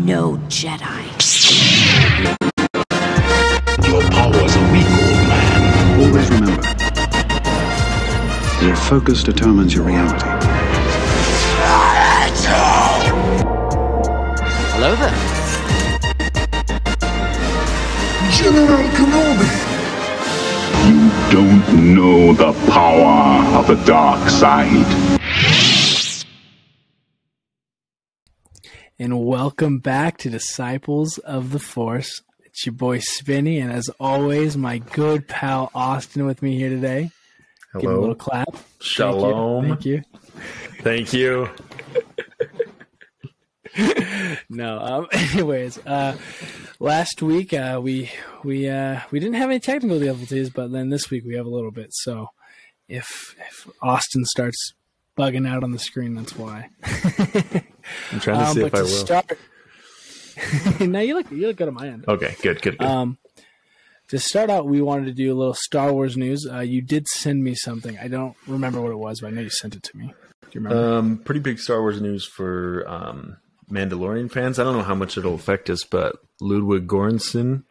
no Jedi. Your powers are weak, old man. Always remember, your focus determines your reality. Hello there. General Kenobi! You don't know the power of the dark side. And welcome back to Disciples of the Force. It's your boy Spinny, and as always, my good pal Austin with me here today. Hello. Give him a little clap. Shalom. Thank you. Thank you. No. Anyways, last week we didn't have any technical difficulties, but then this week we have a little bit. So if Austin starts bugging out on the screen, that's why. I'm trying to see if I will. Start... no, you look good on my end. Okay, good. To start out, we wanted to do a little Star Wars news. You did send me something. I don't remember what it was, but I know you sent it to me. Do you remember? Pretty big Star Wars news for Mandalorian fans. I don't know how much it'll affect us, but Ludwig Göransson,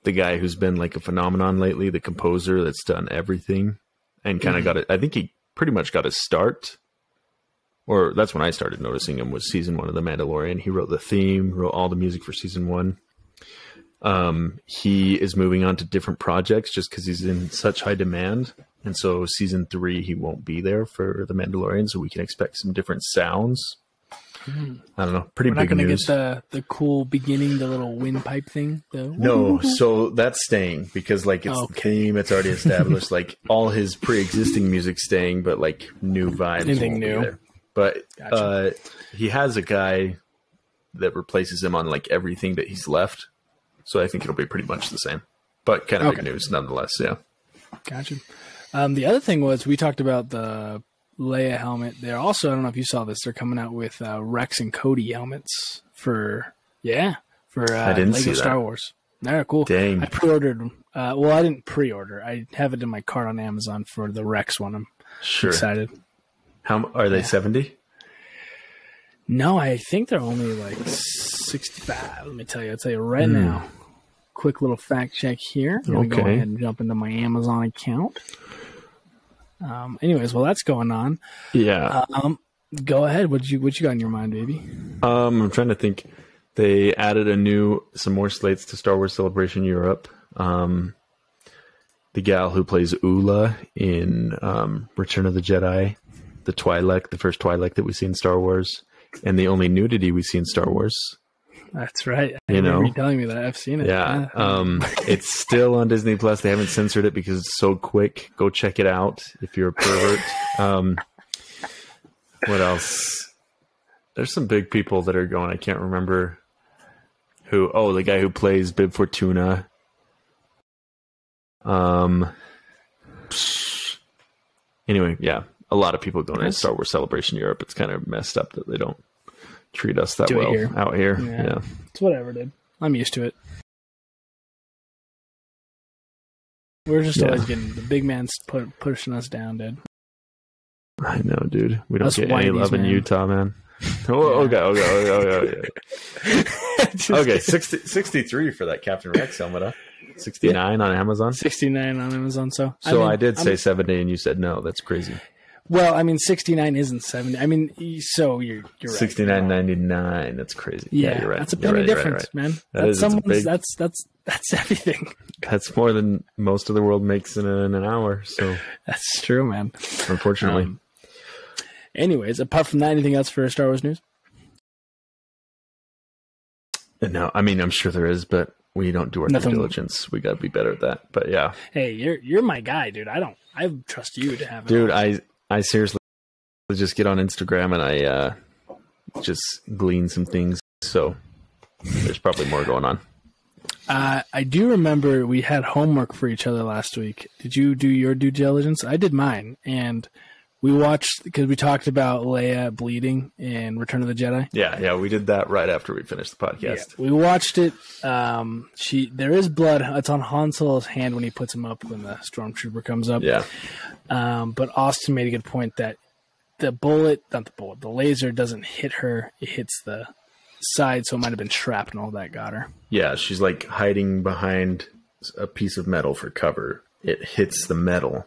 the guy who's been like a phenomenon lately, the composer that's done everything and kind of got it. I think he pretty much got his start, or that's when I started noticing him, was season 1 of The Mandalorian. He wrote the theme, wrote all the music for season 1. He is moving on to different projects just because he's in such high demand. And so season 3, he won't be there for The Mandalorian, so we can expect some different sounds. I don't know. Pretty big news. We're not going to get the cool beginning, the little windpipe thing, though. No, so that's staying because like it's the theme, it's already established. Like all his pre-existing music's staying, but like new vibes. Anything new? There. But gotcha. He has a guy that replaces him on like everything that he's left. So I think it'll be pretty much the same, but kind of big news nonetheless. Yeah. Gotcha. The other thing was we talked about the Leia helmet. They're also, I don't know if you saw this, they're coming out with Rex and Cody helmets for I didn't Lego see Star that. Wars. They're cool. Dang. I pre-ordered them. Well, I didn't pre-order. I have it in my cart on Amazon for the Rex one. I'm excited. How are they? 70? No, I think they're only like 65. Let me tell you. I'll tell you right now. Quick little fact check here. I'm going to go ahead and jump into my Amazon account. Anyways, while that's going on, go ahead. What you got in your mind, baby? I'm trying to think. They added some more slates to Star Wars Celebration Europe. The gal who plays Oola in Return of the Jedi, the Twi'lek, the first Twi'lek that we see in Star Wars, and the only nudity we see in Star Wars. That's right. I remember you telling me that. I've seen it. Yeah. It's still on Disney Plus. They haven't censored it because it's so quick. Go check it out if you're a pervert. What else? There's some big people that are going. I can't remember who. Oh, the guy who plays Bib Fortuna. Anyway, yeah. A lot of people going to Star Wars Celebration Europe. It's kind of messed up that they don't treat us that well out here. Yeah. It's whatever, dude. I'm used to it. We're just always getting the big man's pushing us down, dude. I know, dude. We don't get any love in Utah, man. Okay. Okay, 63 for that Captain Rex helmet, huh? 69 on Amazon? 69 on Amazon, so... I did say 70 and you said no. That's crazy. Well, I mean, 69 isn't 70. I mean, so you're right. 69.99. That's crazy. Yeah, you're right. That's a penny difference, man. That's everything. That's more than most of the world makes in an hour. So that's true, man. Unfortunately. Anyways, apart from that, anything else for Star Wars news? No, I mean, I'm sure there is, but we don't do our due diligence. We got to be better at that. But yeah. Hey, you're my guy, dude. I trust you to have it. Dude, I seriously just get on Instagram and I just glean some things. So there's probably more going on. I do remember we had homework for each other last week. Did you do your due diligence? I did mine. And we watched, because we talked about Leia bleeding in Return of the Jedi. Yeah, we did that right after we finished the podcast. Yeah, we watched it. There is blood. It's on Han Solo's hand when he puts him up when the stormtrooper comes up. Yeah. But Austin made a good point that the laser doesn't hit her. It hits the side, so it might have been shrapnel that got her. Yeah, she's like hiding behind a piece of metal for cover. It hits the metal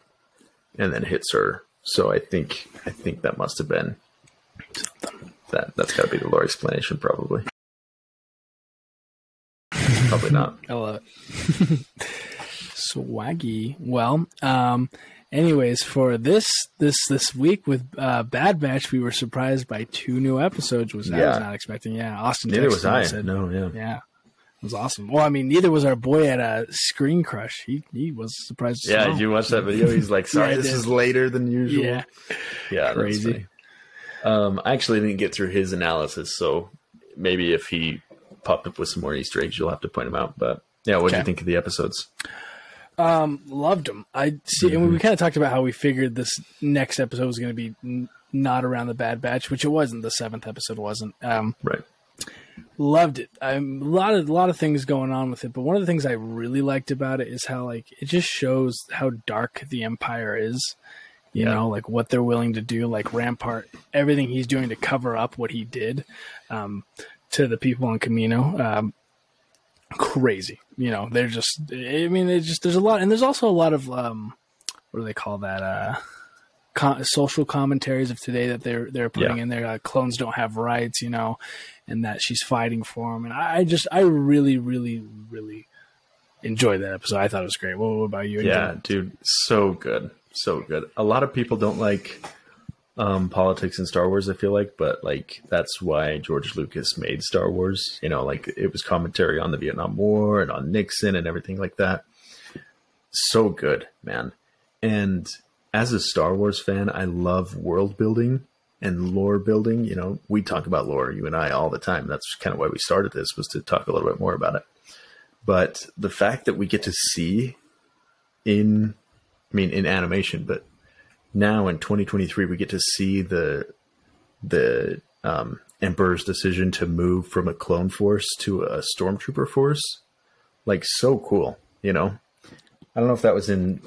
and then hits her. So I think that must have been something. That's got to be the lore explanation, probably. Probably not. I love it. Swaggy. Well, anyways, for this week with Bad Batch, we were surprised by 2 new episodes, which I was not expecting. Yeah, Austin. Neither was I. Said, no, yeah. Yeah. It was awesome. Well, I mean, neither was our boy at Screen Crush. He was surprised. Yeah, did you watch that video? He's like, sorry, this is later than usual. Yeah. Yeah, crazy. That's funny. I actually didn't get through his analysis, so maybe if he popped up with some more Easter eggs, you'll have to point them out. But yeah, what did you think of the episodes? Loved them. I see, and we kind of talked about how we figured this next episode was going to be not around the Bad Batch, which it wasn't. The 7th episode wasn't. Right. Loved it. A lot of things going on with it, but one of the things I really liked about it is how it just shows how dark the Empire is. You know, like what they're willing to do, like Rampart, everything he's doing to cover up what he did to the people on Camino. Crazy. You know, they're just, I mean, there's a lot, and there's also a lot of, what do they call that? Social commentaries of today that they're putting in there. Clones don't have rights, you know, and that she's fighting for them. And I really, really, really enjoyed that episode. I thought it was great. What about you? Yeah, dude, so good. So good. A lot of people don't like politics in Star Wars, I feel like, but like that's why George Lucas made Star Wars. You know, like it was commentary on the Vietnam War and on Nixon and everything like that. So good, man. And as a Star Wars fan, I love world building and lore building. You know, we talk about lore, you and I, all the time. That's kind of why we started this, was to talk a little bit more about it. But the fact that we get to see in animation, but now in 2023, we get to see the Emperor's decision to move from a clone force to a stormtrooper force. Like, so cool, you know? I don't know if that was in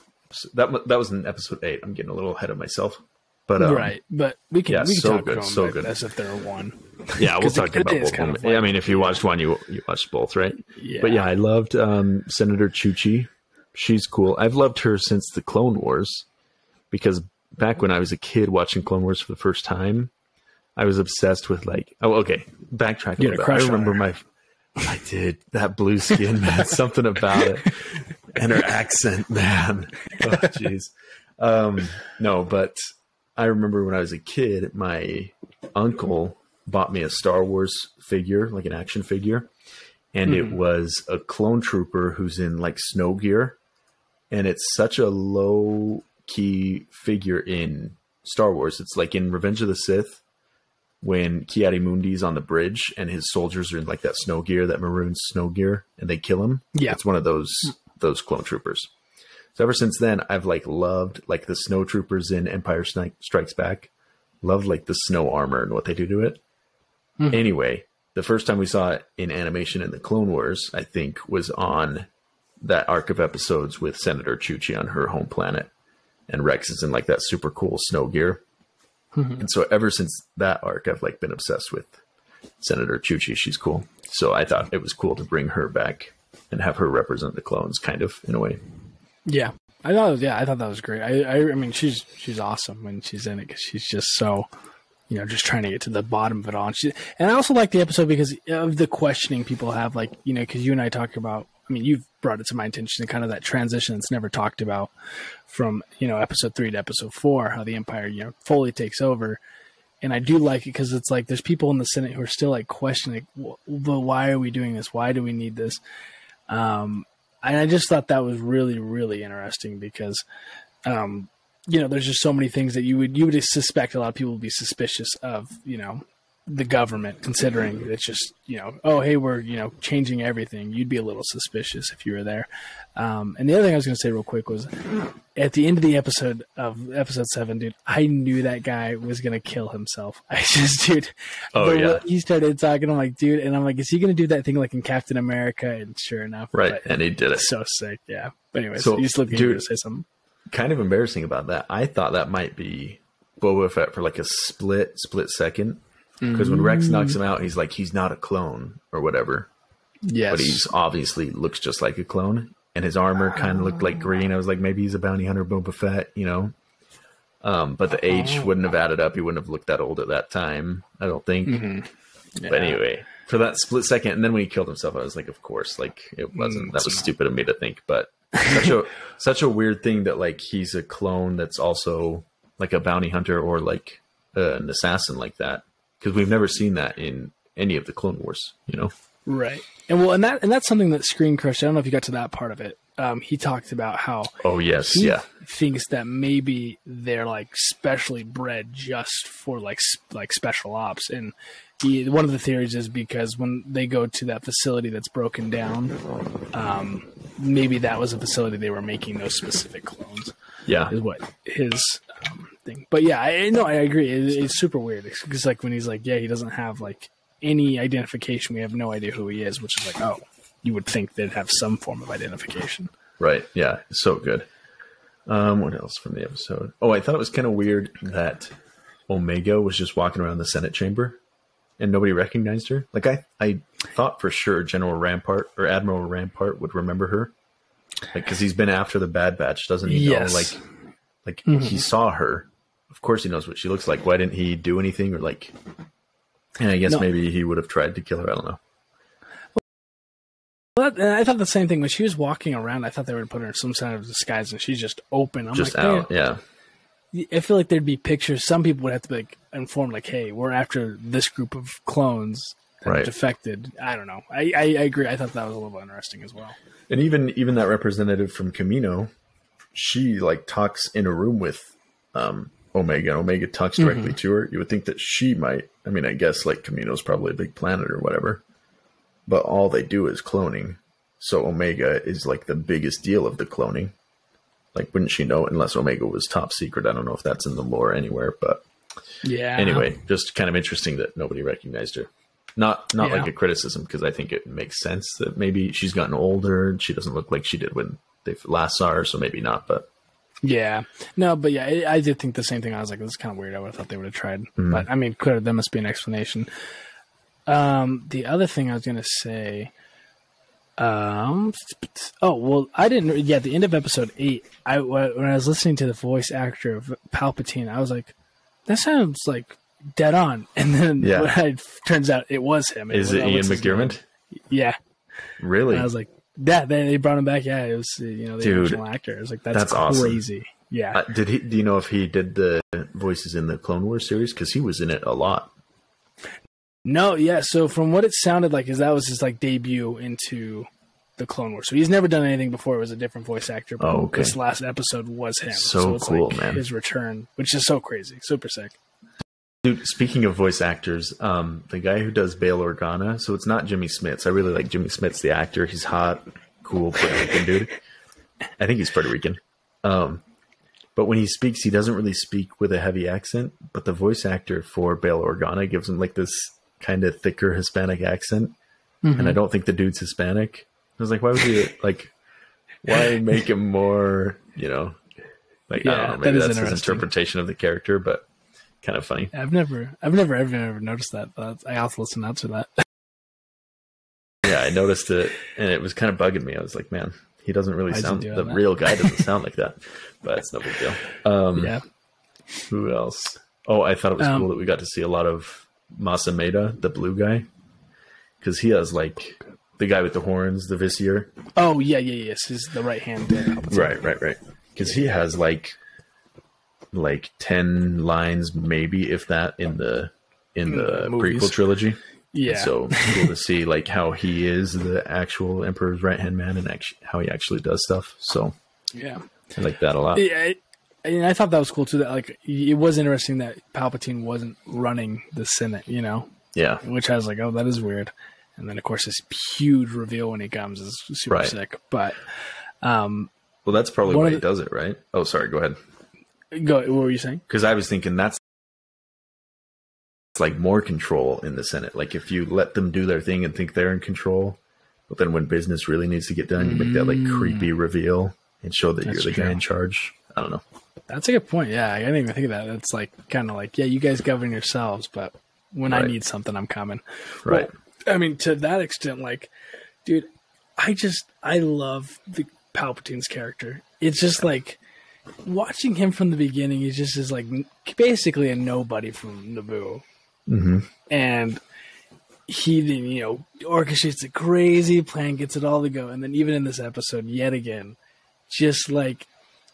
episode 8. I'm getting a little ahead of myself, but right. But we can so talk good, about so them good. as if they're one. Yeah, we'll talk about both. Kind of I mean, if you watched one, you watched both, right? Yeah. But yeah, I loved Senator Chuchi. She's cool. I've loved her since the Clone Wars, because back when I was a kid watching Clone Wars for the first time, I was obsessed with backtrack a little bit. I remember I did, that blue skin, man, something about it, and her accent, man. Oh, jeez. No, but I remember when I was a kid, my uncle bought me a Star Wars figure, like an action figure, and it was a clone trooper who's in like snow gear, and it's such a low key figure in Star Wars. It's like in Revenge of the Sith, when Ki-Adi-Mundi's on the bridge and his soldiers are in like that snow gear, that maroon snow gear, and they kill him. Yeah, it's one of those clone troopers. So ever since then, I've like loved like the snow troopers in Empire Strikes Back. Loved like the snow armor and what they do to it. Anyway, the first time we saw it in animation in the Clone Wars, I think, was on that arc of episodes with Senator Chuchi on her home planet, and Rex is in like that super cool snow gear. And so ever since that arc, I've like been obsessed with Senator Chuchi. She's cool. So I thought it was cool to bring her back and have her represent the clones, kind of, in a way. Yeah, I thought that was great. I mean, she's awesome when she's in it, because she's just so, you know, just trying to get to the bottom of it all. And I also like the episode because of the questioning people have, like, you know, because you and I talk about, I mean, you've brought it to my attention, kind of that transition that's never talked about from, you know, episode 3 to episode 4, how the Empire, you know, fully takes over. And I do like it because it's like there's people in the Senate who are still like questioning, well, why are we doing this? Why do we need this? And I just thought that was really, really interesting because, you know, there's just so many things that you would suspect a lot of people would be suspicious of, you know, the government, considering it's just, you know, oh, hey, we're, you know, changing everything. You'd be a little suspicious if you were there. And the other thing I was going to say real quick was at the end of the episode 7, dude, I knew that guy was going to kill himself. I just, dude, he started talking, I'm like, dude, and I'm like, is he going to do that thing like in Captain America? And sure enough. Right. And he did it. So sick. Yeah. But anyways, so, you just looking to say something. Kind of embarrassing about that. I thought that might be Boba Fett for like a split second. Because when Rex knocks him out, he's like, he's not a clone or whatever. Yes. But he's obviously looks just like a clone. And his armor kind of looked like green. I was like, maybe he's a bounty hunter, Boba Fett, you know? But the age wouldn't have added up. He wouldn't have looked that old at that time, I don't think. Yeah. But anyway, for that split second, and then when he killed himself, I was like, of course, like it wasn't. That was stupid of me to think. But such a weird thing that like he's a clone that's also like a bounty hunter or like an assassin like that, because we've never seen that in any of the Clone Wars, you know? Right. And that's something that Screen Crush, I don't know if you got to that part of it. He talked about how he thinks that maybe they're like specially bred just for like special ops. And one of the theories is because when they go to that facility that's broken down, maybe that was a facility they were making those specific clones. Yeah, is what his thing. But yeah, I agree. It's super weird because like when he's like, yeah, he doesn't have like any identification. We have no idea who he is, which is like, oh, you would think they'd have some form of identification. Right. Yeah. So good. What else from the episode? Oh, I thought it was kind of weird that Omega was just walking around the Senate chamber and nobody recognized her. Like I thought for sure General Rampart or Admiral Rampart would remember her. Like, cause he's been after the Bad Batch, doesn't he? Yes. Know, like he saw her. Of course he knows what she looks like. Why didn't he do anything or like, and I guess maybe he would have tried to kill her. I don't know. Well, I thought the same thing when she was walking around. I thought they would put her in some kind of disguise, and she's just open. I'm just like, out, yeah. I feel like there'd be pictures. Some people would have to be like informed, like, "Hey, we're after this group of clones that defected." I don't know. I agree. I thought that was a little interesting as well. And even that representative from Camino, she like talks in a room with Omega, and Omega talks directly to her. You would think that she might. I mean, I guess like Camino's probably a big planet or whatever. But all they do is cloning. So Omega is like the biggest deal of the cloning. Like, wouldn't she know unless Omega was top secret? I don't know if that's in the lore anywhere, but yeah. Anyway, just kind of interesting that nobody recognized her. Not like a criticism, because I think it makes sense that maybe she's gotten older and she doesn't look like she did when they last saw her, so maybe not, but yeah. No, but yeah, I did think the same thing. I was like, this is kind of weird. I would have thought they would have tried. But I mean, clearly there must be an explanation. The other thing I was going to say, I didn't, the end of episode 8, when I was listening to the voice actor of Palpatine, I was like, that sounds like dead on. And then it turns out it was him. Is it Ian McDiarmid? Yeah. Really? And I was like, yeah, they brought him back. Yeah, it was, the original actor. I was like, that's crazy. Awesome. Yeah. Do you know if he did the voices in the Clone Wars series? Because he was in it a lot. No, yeah. So from what it sounded like, is that was his like debut into the Clone Wars. So he's never done anything before. It was a different voice actor. But this last episode was him. So it's cool, like man. His return, which is so crazy, super sick. Dude, speaking of voice actors, the guy who does Bail Organa, so it's not Jimmy Smits. I really like Jimmy Smits, the actor. He's hot, cool, Puerto Rican dude. I think he's Puerto Rican. But when he speaks, he doesn't really speak with a heavy accent. But the voice actor for Bail Organa gives him like this kind of thicker Hispanic accent. And I don't think the dude's Hispanic. I was like, why would you why make him more, I don't know, maybe that's his interpretation of the character, but kind of funny. I've never ever noticed that, but I also listen out to that. Yeah, I noticed it, and it was kind of bugging me. I was like, man, he doesn't really sound, the real guy doesn't sound like that, but it's no big deal. Yeah. Who else? Oh, I thought it was cool that we got to see a lot of Masameda, the blue guy, because he has like the guy with the horns, the Vizier. Oh yeah, yes, he's the right hand. Right. Because he has like 10 lines, maybe if that, in the prequel trilogy. Yeah. And so cool to see like how he is the actual Emperor's right hand man and how he actually does stuff. So yeah, I like that a lot. Yeah. And I thought that was cool too. That like it was interesting that Palpatine wasn't running the Senate, Yeah. Which I was like, oh, that is weird. And then of course this huge reveal when he comes is super sick. But well, that's probably why he does it, right? Oh, sorry. Go ahead. What were you saying? Because I was thinking that's like more control in the Senate. Like if you let them do their thing and think they're in control, but then when business really needs to get done, you make that like creepy reveal and show that you're the guy in charge. I don't know. That's a good point. Yeah, I didn't even think of that. It's like kind of like, yeah, you guys govern yourselves, but When I need something, I'm coming. Right. Well, I mean, to that extent, like, dude, I love the Palpatine's character. It's just like watching him from the beginning. He just is like basically a nobody from Naboo, and he, you know, orchestrates a crazy plan, gets it all to go, and then even in this episode, yet again, just like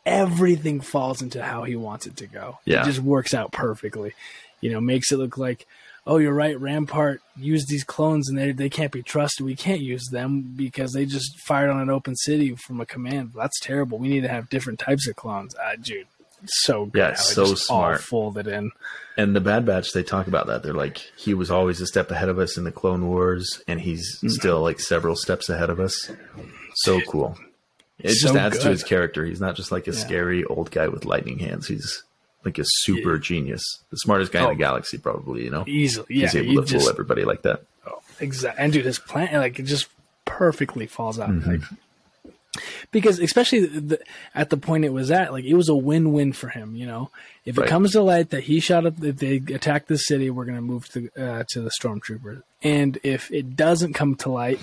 everything falls into how he wants it to go. Yeah. It just works out perfectly. You know, makes it look like, oh, you're right, Rampart used these clones and they can't be trusted. We can't use them because they just fired on an open city from a command. That's terrible. We need to have different types of clones. Dude, so good. Yeah, how it so just smart. all folded in. And the Bad Batch, they talk about that. They're like, he was always a step ahead of us in the Clone Wars, and he's still like several steps ahead of us. So cool. It So just adds good. to his character. He's not just like a scary old guy with lightning hands. He's like a super genius, the smartest guy in the galaxy, probably. You know, Easily, yeah. he's able to fool everybody like that. Exactly. And dude, his plan, like, it just perfectly falls out. Like, because especially at the point it was at, like, it was a win-win for him. You know, if it comes to light that he shot up, if they attack the city, we're going to move to the stormtroopers. And if it doesn't come to light,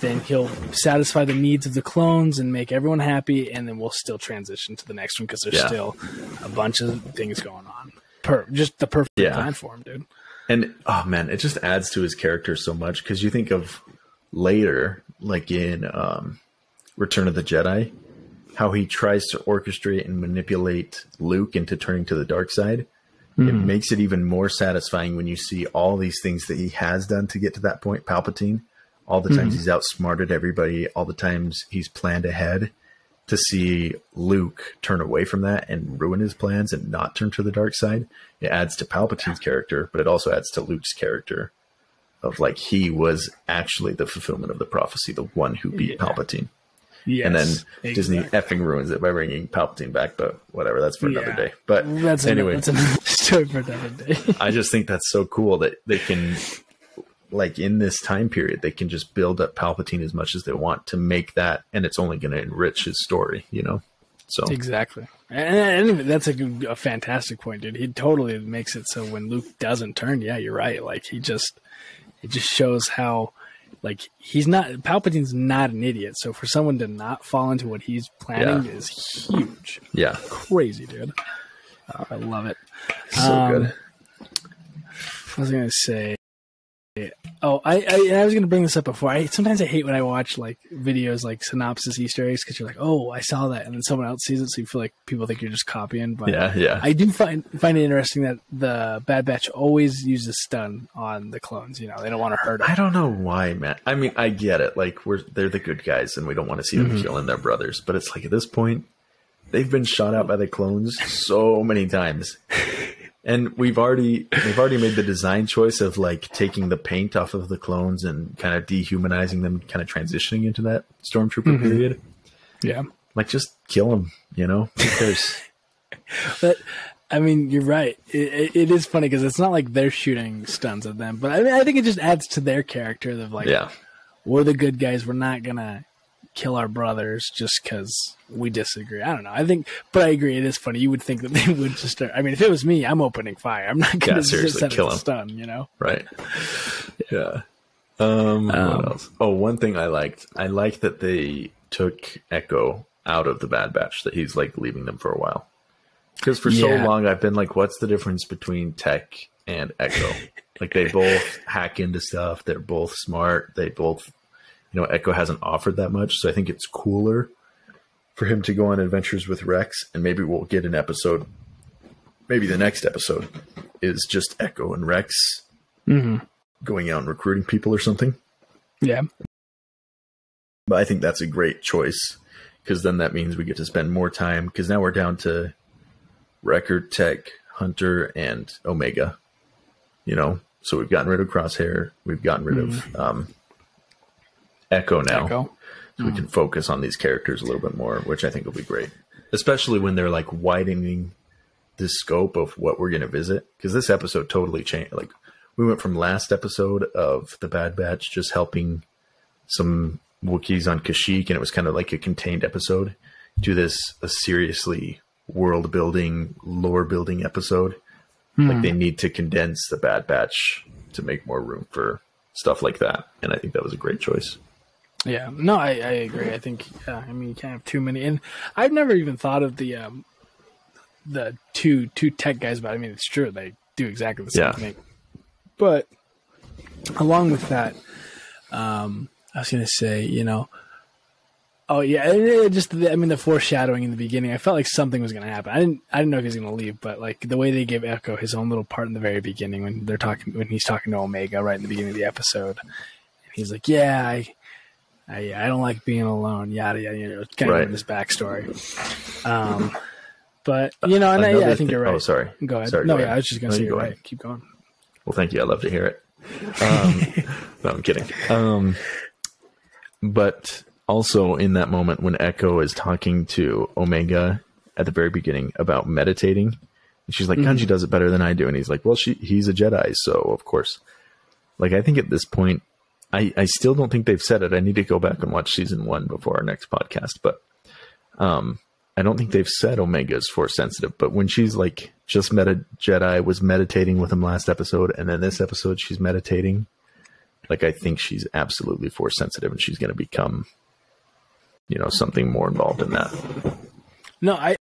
then he'll satisfy the needs of the clones and make everyone happy, and then we'll still transition to the next one because there's still a bunch of things going on. Just the perfect plan for him, dude. And oh man, it just adds to his character so much, because you think of later, like in Return of the Jedi, how he tries to orchestrate and manipulate Luke into turning to the dark side. It makes it even more satisfying when you see all these things that he has done to get to that point. Palpatine, all the times he's outsmarted everybody, all the times he's planned ahead, to see Luke turn away from that and ruin his plans and not turn to the dark side. It adds to Palpatine's character, but it also adds to Luke's character of, like, he was actually the fulfillment of the prophecy, the one who beat Palpatine. Yes, and then Disney effing ruins it by bringing Palpatine back, but whatever, that's for another day. But anyway, that's another story for another day. I just think that's so cool that they can, like, in this time period, they can just build up Palpatine as much as they want to make that, and it's only going to enrich his story, you know? So Exactly. And that's a fantastic point, dude. He totally makes it so when Luke doesn't turn, yeah, you're right. Like, it just shows how, like, Palpatine's not an idiot. So for someone to not fall into what he's planning is huge. Yeah. Crazy, dude. I love it. So good. What was I going to say? Oh, I was going to bring this up before. Sometimes I hate when I watch, like, videos like synopsis Easter eggs, because you're like, oh, I saw that, and then someone else sees it, so you feel like people think you're just copying. But yeah. I do find it interesting that the Bad Batch always uses stun on the clones. You know, they don't want to hurt them. I don't know why, man. I mean, I get it. Like, they're the good guys, and we don't want to see them killing their brothers. But it's like, at this point, they've been shot out by the clones so many times. And they've already made the design choice of, like, taking the paint off of the clones and kind of dehumanizing them, kind of transitioning into that stormtrooper period. Yeah. Like, just kill them, you know? Who cares? But, I mean, you're right. It is funny because it's not like they're shooting stuns at them. But I mean, I think it just adds to their character of, like, we're the good guys. We're not going to kill our brothers just because we disagree. I don't know. But I agree. It is funny. You would think that they would just start. I mean, if it was me, I'm opening fire. I'm not going to seriously kill him. Stun, you know? Right. Yeah. What else? Oh, one thing I liked that they took Echo out of the Bad Batch, that he's, like, leaving them for a while. Because for so long, I've been like, what's the difference between Tech and Echo? Like, they both hack into stuff. They're both smart. They both, you know, Echo hasn't offered that much. So I think it's cooler for him to go on adventures with Rex. And maybe we'll get an episode. Maybe the next episode is just Echo and Rex going out and recruiting people or something. Yeah. But I think that's a great choice, because then that means we get to spend more time, because now we're down to Record, Tech, Hunter, and Omega. You know, so we've gotten rid of Crosshair. We've gotten rid of Echo now. So we can focus on these characters a little bit more, which I think will be great. Especially when they're, like, widening the scope of what we're going to visit. Because this episode totally changed. Like, we went from last episode of the Bad Batch just helping some Wookiees on Kashyyyk, and it was kind of like a contained episode, to this a seriously world building, lore building episode. Like, they need to condense the Bad Batch to make more room for stuff like that. And I think that was a great choice. Yeah, no, I agree. I think, you can't have too many. And I've never even thought of the two tech guys, but I mean, it's true. They do exactly the same thing. But along with that, I was going to say, the foreshadowing in the beginning, I felt like something was going to happen. I didn't know if he was going to leave, but like the way they gave Echo his own little part in the very beginning when he's talking to Omega right in the beginning of the episode, and he's like, "Yeah, I don't like being alone." Yada yada, kind of this backstory. But I think you're right. Oh, sorry. Go ahead. Sorry, no, go yeah, ahead. I was just going to say you're go right. ahead. Keep going. Well, thank you. I love to hear it. No, I'm kidding. But also in that moment when Echo is talking to Omega at the very beginning about meditating, and she's like, Gunji does it better than I do. And he's like, well, he's a Jedi, so of course. Like, I think at this point, I still don't think they've said it. I need to go back and watch season 1 before our next podcast. But I don't think they've said Omega is force sensitive. But when she's like, just met a Jedi, was meditating with him last episode, and then this episode she's meditating, like, I think she's absolutely force sensitive, and she's going to become, something more involved in that. No, I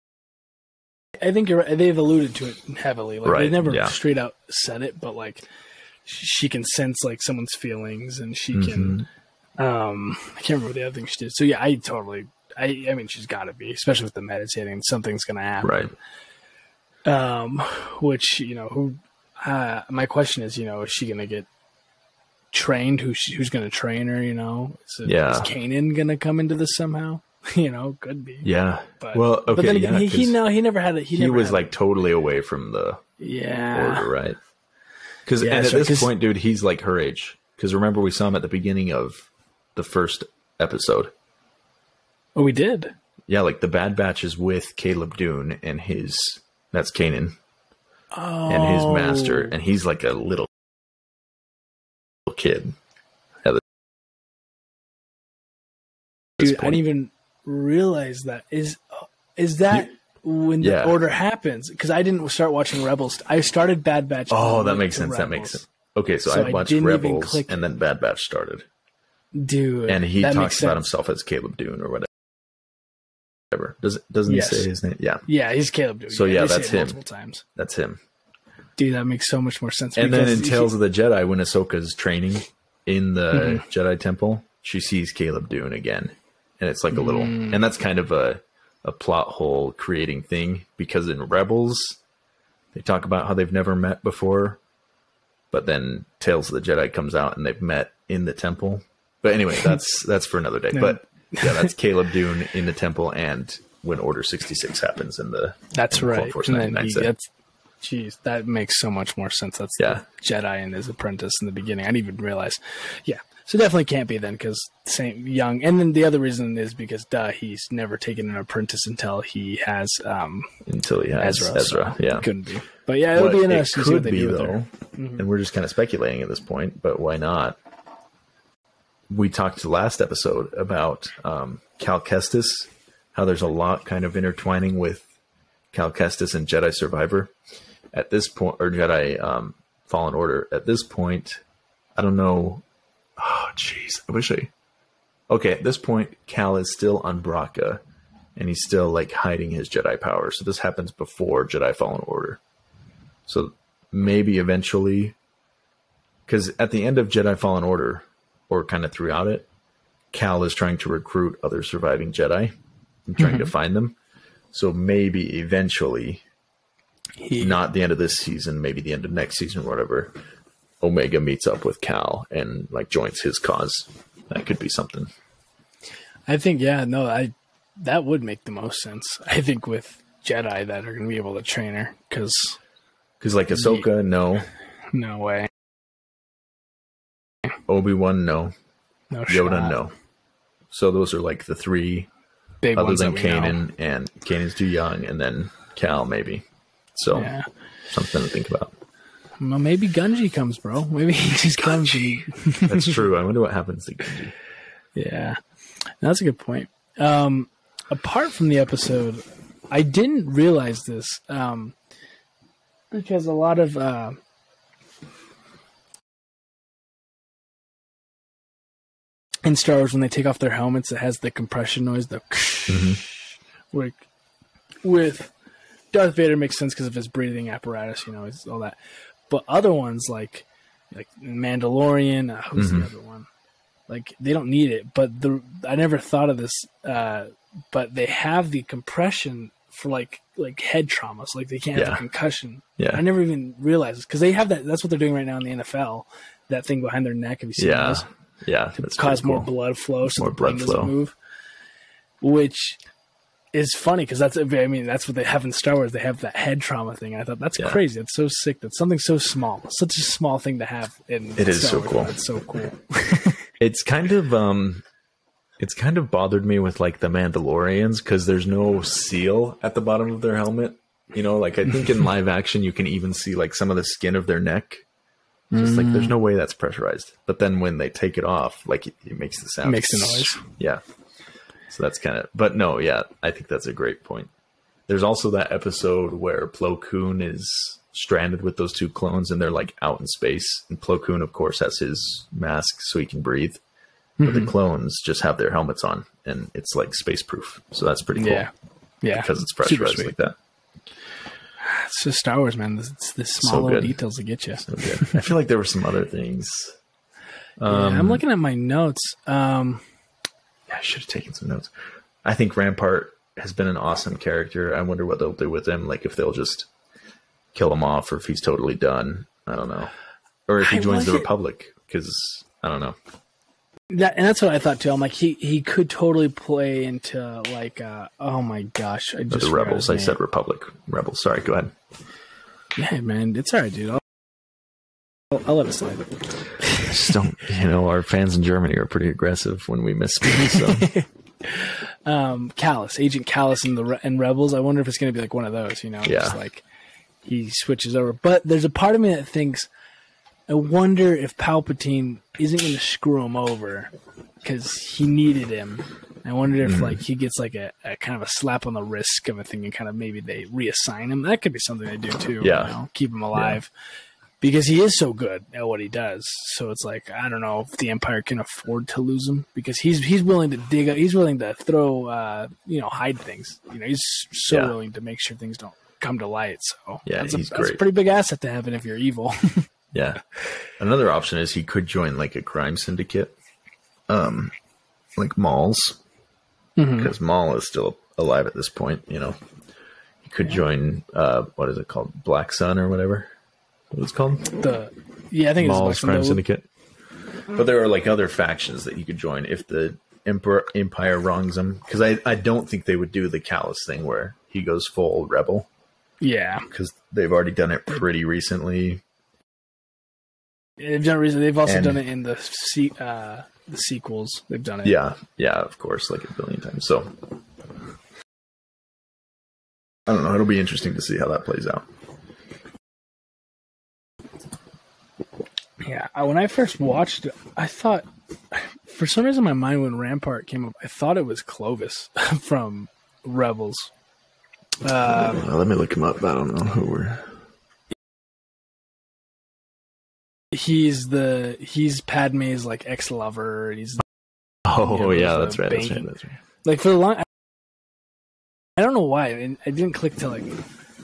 think you're right. They've alluded to it heavily. Like, they never straight out said it, but like, she can sense like someone's feelings, and she can. I can't remember the other thing she did. So yeah, I mean, she's got to be, especially with the meditating. Something's going to happen. Right. Which my question is, is she going to get trained? Who's going to train her? Is Kanan going to come into this somehow? Could be. Yeah. But, well, okay. But then again, he never had it. He was like totally away from the order, right? And at this point, dude, he's like her age. Because remember, we saw him at the beginning of the first episode. Oh, we did? Yeah, like the Bad Batch is with Caleb Dune and that's Kanan. Oh. And his master. And he's like a little kid. Dude, I didn't even realize that. Is that when the order happens? Because I didn't start watching Rebels. I started Bad Batch. Oh, that makes sense. Rebels. That makes sense. Okay, so I watched Rebels and then Bad Batch started. Dude. And he talks about himself as Caleb Dune or whatever. Doesn't he say his name? Yeah. Yeah, he's Caleb Dune. So that's him. Multiple times. That's him. Dude, that makes so much more sense. And then in Tales of the Jedi, when Ahsoka's training in the Jedi Temple, she sees Caleb Dune again. And it's like a little... And that's kind of a plot hole creating thing. Because in Rebels, they talk about how they've never met before. But then Tales of the Jedi comes out and they've met in the temple. But anyway, that's for another day. No. But yeah, that's Caleb Dune in the temple and when Order 66 happens in the... That's in right. Force and then jeez, that makes so much more sense. That's the Jedi and his apprentice in the beginning. I didn't even realize. Yeah. So definitely can't be then because same young. And then the other reason is because he's never taken an apprentice until he has Ezra. So yeah. Couldn't be. But yeah, it'll be interesting to see what they do with her. And we're just kind of speculating at this point, but why not? We talked last episode about Cal Kestis, how there's a lot kind of intertwining with Cal Kestis and Jedi Survivor at this point, or Jedi Fallen Order. At this point, I don't know. Oh, jeez. Okay, at this point, Cal is still on Bracca, and he's still like hiding his Jedi power. So this happens before Jedi Fallen Order. So maybe eventually, because at the end of Jedi Fallen Order, or kind of throughout it, Cal is trying to recruit other surviving Jedi and trying to find them. So maybe eventually, not the end of this season, maybe the end of next season or whatever, Omega meets up with Cal and like joins his cause. That could be something. I think, that would make the most sense. I think with Jedi that are going to be able to train her because like Ahsoka, no way. Obi-Wan, no Yoda, shot. no. So those are like the three big other ones than Kanan, and Kanan's too young, and then Cal maybe. So something to think about. Well, maybe Gunji comes, bro. Maybe he just comes. That's true. I wonder what happens to Gunji. Yeah, that's a good point. Apart from the episode, I didn't realize this because a lot of in Star Wars when they take off their helmets, it has the compression noise, the with Darth Vader makes sense because of his breathing apparatus, it's all that. But other ones like Mandalorian, who's the other one? Like they don't need it, but I never thought of this. But they have the compression for like head traumas, like they can't have a concussion. Yeah, I never even realized this because they have that. That's what they're doing right now in the NFL. That thing behind their neck. Have you seen those? Yeah, to cause more blood flow, so more the brain doesn't move. Which is funny because that's what they have in Star Wars. They have that head trauma thing. I thought that's crazy. That's so sick. That's something so small, such a small thing to have. It is so cool. It's so cool. It's kind of bothered me with like the Mandalorians because there's no seal at the bottom of their helmet. Like I think in live action you can even see like some of the skin of their neck. Just like there's no way that's pressurized. But then when they take it off, like it makes the sound. It makes the noise. Yeah. So that's kind of, but no, yeah, I think that's a great point. There's also that episode where Plo Koon is stranded with those two clones and they're like out in space. And Plo Koon, of course, has his mask so he can breathe. But the clones just have their helmets on and it's like space proof. So that's pretty cool. Yeah. Because it's pressurized like that. It's just Star Wars, man. It's the small little details that get you. So good. I feel like there were some other things. I'm looking at my notes. I should have taken some notes. I think Rampart has been an awesome character. I wonder what they'll do with him. Like if they'll just kill him off or if he's totally done. I don't know. Or if he joins the Republic. Because I don't know. And that's what I thought too. I'm like, he could totally play into like, oh my gosh. I just the Rebels. I said Republic. Rebels. Sorry, go ahead. Yeah, man. It's all right, dude. I'll let it slide. Just don't, our fans in Germany are pretty aggressive when we misspeak. So. Callus, Agent Callus in Rebels. I wonder if it's going to be like one of those, just like he switches over. But there's a part of me that thinks, I wonder if Palpatine isn't going to screw him over because he needed him. I wonder if like he gets like a kind of a slap on the wrist kind of thing and kind of maybe they reassign him. That could be something they do too. Yeah. Keep him alive. Because he is so good at what he does. So it's like, I don't know if the Empire can afford to lose him because he's willing to dig up, he's willing to throw, hide things. He's so willing to make sure things don't come to light. So that's a pretty big asset to have if you're evil. Yeah. Another option is he could join like a crime syndicate, like Maul's, because Maul is still alive at this point. He could join, what is it called? Black Sun or whatever. What it's called? I think Maul's it's crime syndicate. But there are like other factions that you could join if the Empire wrongs him. Because I don't think they would do the Callus thing where he goes full rebel. Yeah. Because they've already done it pretty recently. They've done it recently. They've also done it in the sequels. They've done it. Yeah, of course, like a billion times. So I don't know. It'll be interesting to see how that plays out. Yeah, when I first watched it, I thought, for some reason, in my mind when Rampart came up, I thought it was Clovis from Rebels. Let me look him up. I don't know who we're. He's Padme's like ex-lover. He's that's right. Like for the long, I don't know why. I didn't click till like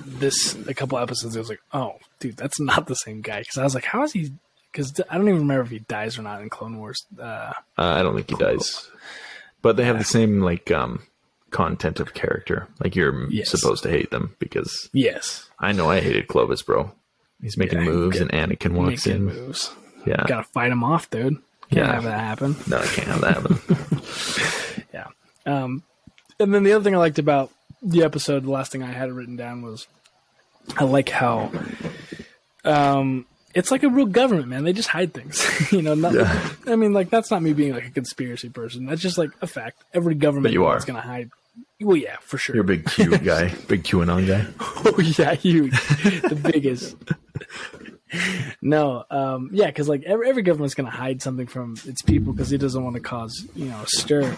this a couple episodes. I was like, oh, dude, that's not the same guy. Because I was like, how is he? Because I don't even remember if he dies or not in Clone Wars. I don't think he dies, but they have the same like content of character. Like you're supposed to hate them because I know I hated Clovis, bro. He's making moves and Anakin walks in. Moves. Yeah. Gotta fight him off, dude. Can't have that happen. No, I can't have that happen. Yeah. And then the other thing I liked about the episode, the last thing I had written down was I like how it's like a real government, man. They just hide things. I mean, like that's not me being like a conspiracy person. That's just like a fact. Every government is going to hide. Well, yeah, for sure. You're a big Q guy, big QAnon guy. Oh yeah, huge, the biggest. No, because like every government's gonna hide something from its people because it doesn't want to cause a stir.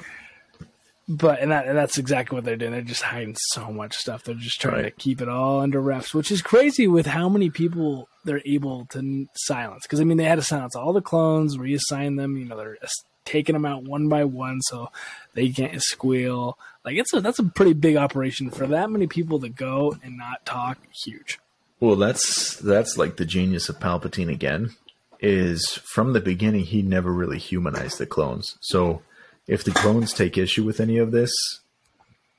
But and that's exactly what they're doing. They're just hiding so much stuff. They're just trying to keep it all under wraps, which is crazy with how many people they're able to silence. Because I mean, they had to silence all the clones, reassign them. They're taking them out one by one so they can't squeal. Like that's a pretty big operation for that many people to go and not talk. Huge. Well, that's like the genius of Palpatine again. Is from the beginning he never really humanized the clones. So if the clones take issue with any of this,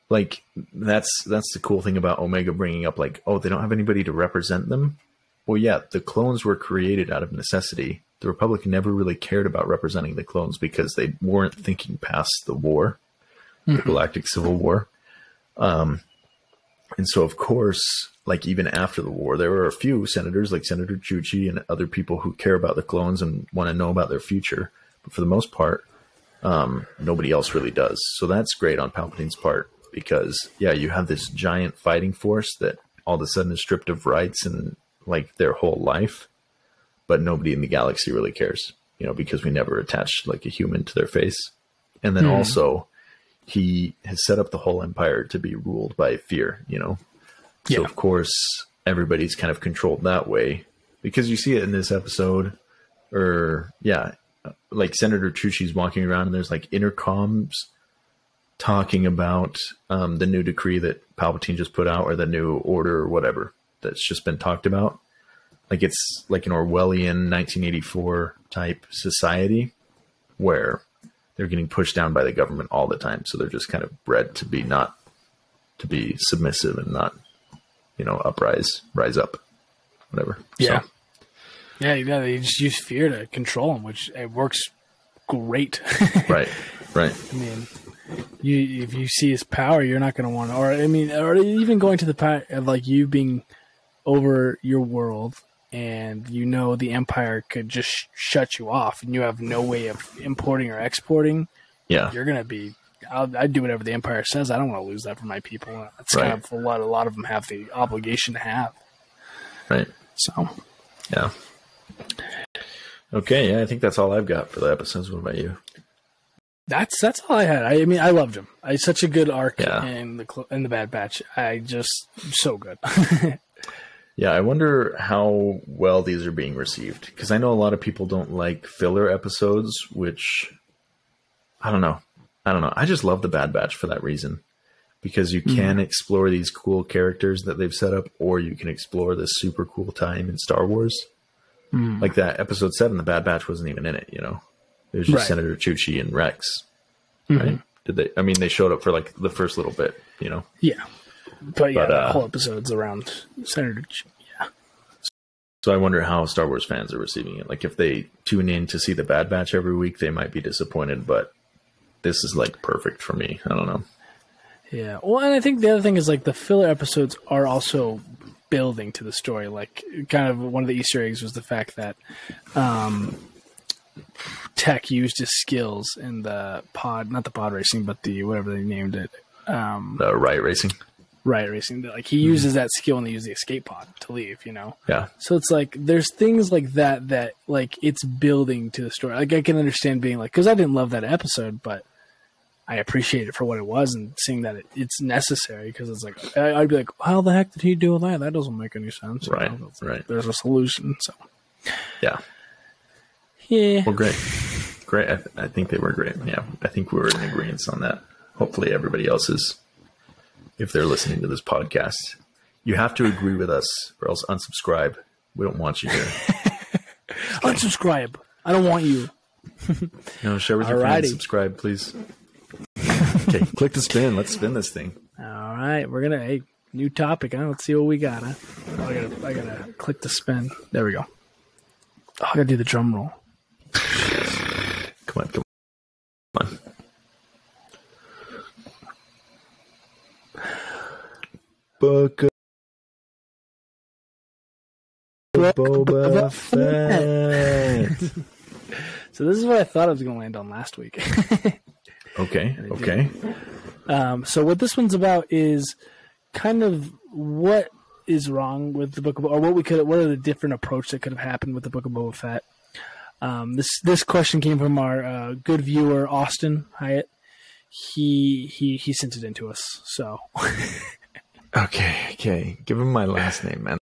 like that's the cool thing about Omega bringing up like, oh, they don't have anybody to represent them. Well, yeah, the clones were created out of necessity. The Republic never really cared about representing the clones because they weren't thinking past the war, the Galactic Civil War. And so, of course, like even after the war, there were a few senators like Senator Chuchi and other people who care about the clones and want to know about their future. But for the most part, nobody else really does. So that's great on Palpatine's part because, yeah, you have this giant fighting force that all of a sudden is stripped of rights and like their whole life, but nobody in the galaxy really cares, you know, because we never attached like a human to their face. And then also he has set up the whole empire to be ruled by fear, you know? So of course everybody's kind of controlled that way because you see it in this episode or like Senator Chuchi's walking around and there's like intercoms talking about the new decree that Palpatine just put out or the new order or whatever that's just been talked about. Like it's like an Orwellian 1984 type society where they're getting pushed down by the government all the time. So they're just kind of bred to be to be submissive and not, you know, rise up, whatever. Yeah. So. Yeah. They just use fear to control them, which it works great. Right. I mean, if you see his power, you're not going to want to, or even going to the part of like you being over your world and you know the Empire could just shut you off and you have no way of importing or exporting. Yeah. You're going to be, I'd do whatever the Empire says. I don't want to lose that for my people. That's kind of what a lot of them have the obligation to have. Right. So. Yeah. Okay. Yeah. I think that's all I've got for the episodes. What about you? That's all I had. I mean, I loved him. Such a good arc in the Bad Batch. So good. Yeah, I wonder how well these are being received because I know a lot of people don't like filler episodes, which I don't know. I just love the Bad Batch for that reason because you can explore these cool characters that they've set up, or you can explore this super cool time in Star Wars. Like that episode 7, the Bad Batch wasn't even in it. You know, it was just Senator Chuchi and Rex. Right? Did they? I mean, they showed up for like the first little bit. You know. Yeah. But the whole episode's around Senator. Yeah. So I wonder how Star Wars fans are receiving it. Like if they tune in to see the Bad Batch every week, they might be disappointed. But this is like perfect for me. I don't know. Yeah. Well, and I think the other thing is like the filler episodes are also building to the story. Like kind of one of the Easter eggs was the fact that Tech used his skills in the not the pod racing, but the whatever they named it. The riot racing. Riot racing. Like he uses that skill and they use the escape pod to leave, you know? Yeah. So it's like, there's things like that like it's building to the story. Like I can understand being like, cause I didn't love that episode, but I appreciate it for what it was and seeing that it's necessary. Cause it's like, I'd be like, how the heck did he do that? That doesn't make any sense. Right. You know? Right. There's a solution. So yeah. Yeah. Well, great. I think they were great. Yeah. I think we were in agreement on that. Hopefully everybody else is, if they're listening to this podcast. You have to agree with us or else unsubscribe. We don't want you here. Okay. Unsubscribe. I don't want you. No, share with your friends. Subscribe, please. Okay, click to spin. Let's spin this thing. All right. We're going to, new topic. Huh? Let's see what we got. Huh? I gotta click to spin. There we go. Oh, I got to do the drum roll. Come on. Book of Boba Fett. So this is what I thought I was going to land on last week. Okay. So what this one's about is kind of what is wrong with the Book of, or what are the different approach that could have happened with the Book of Boba Fett. This question came from our good viewer Austin Hyatt. He sent it in to us. So. Okay. Give him my last name, man.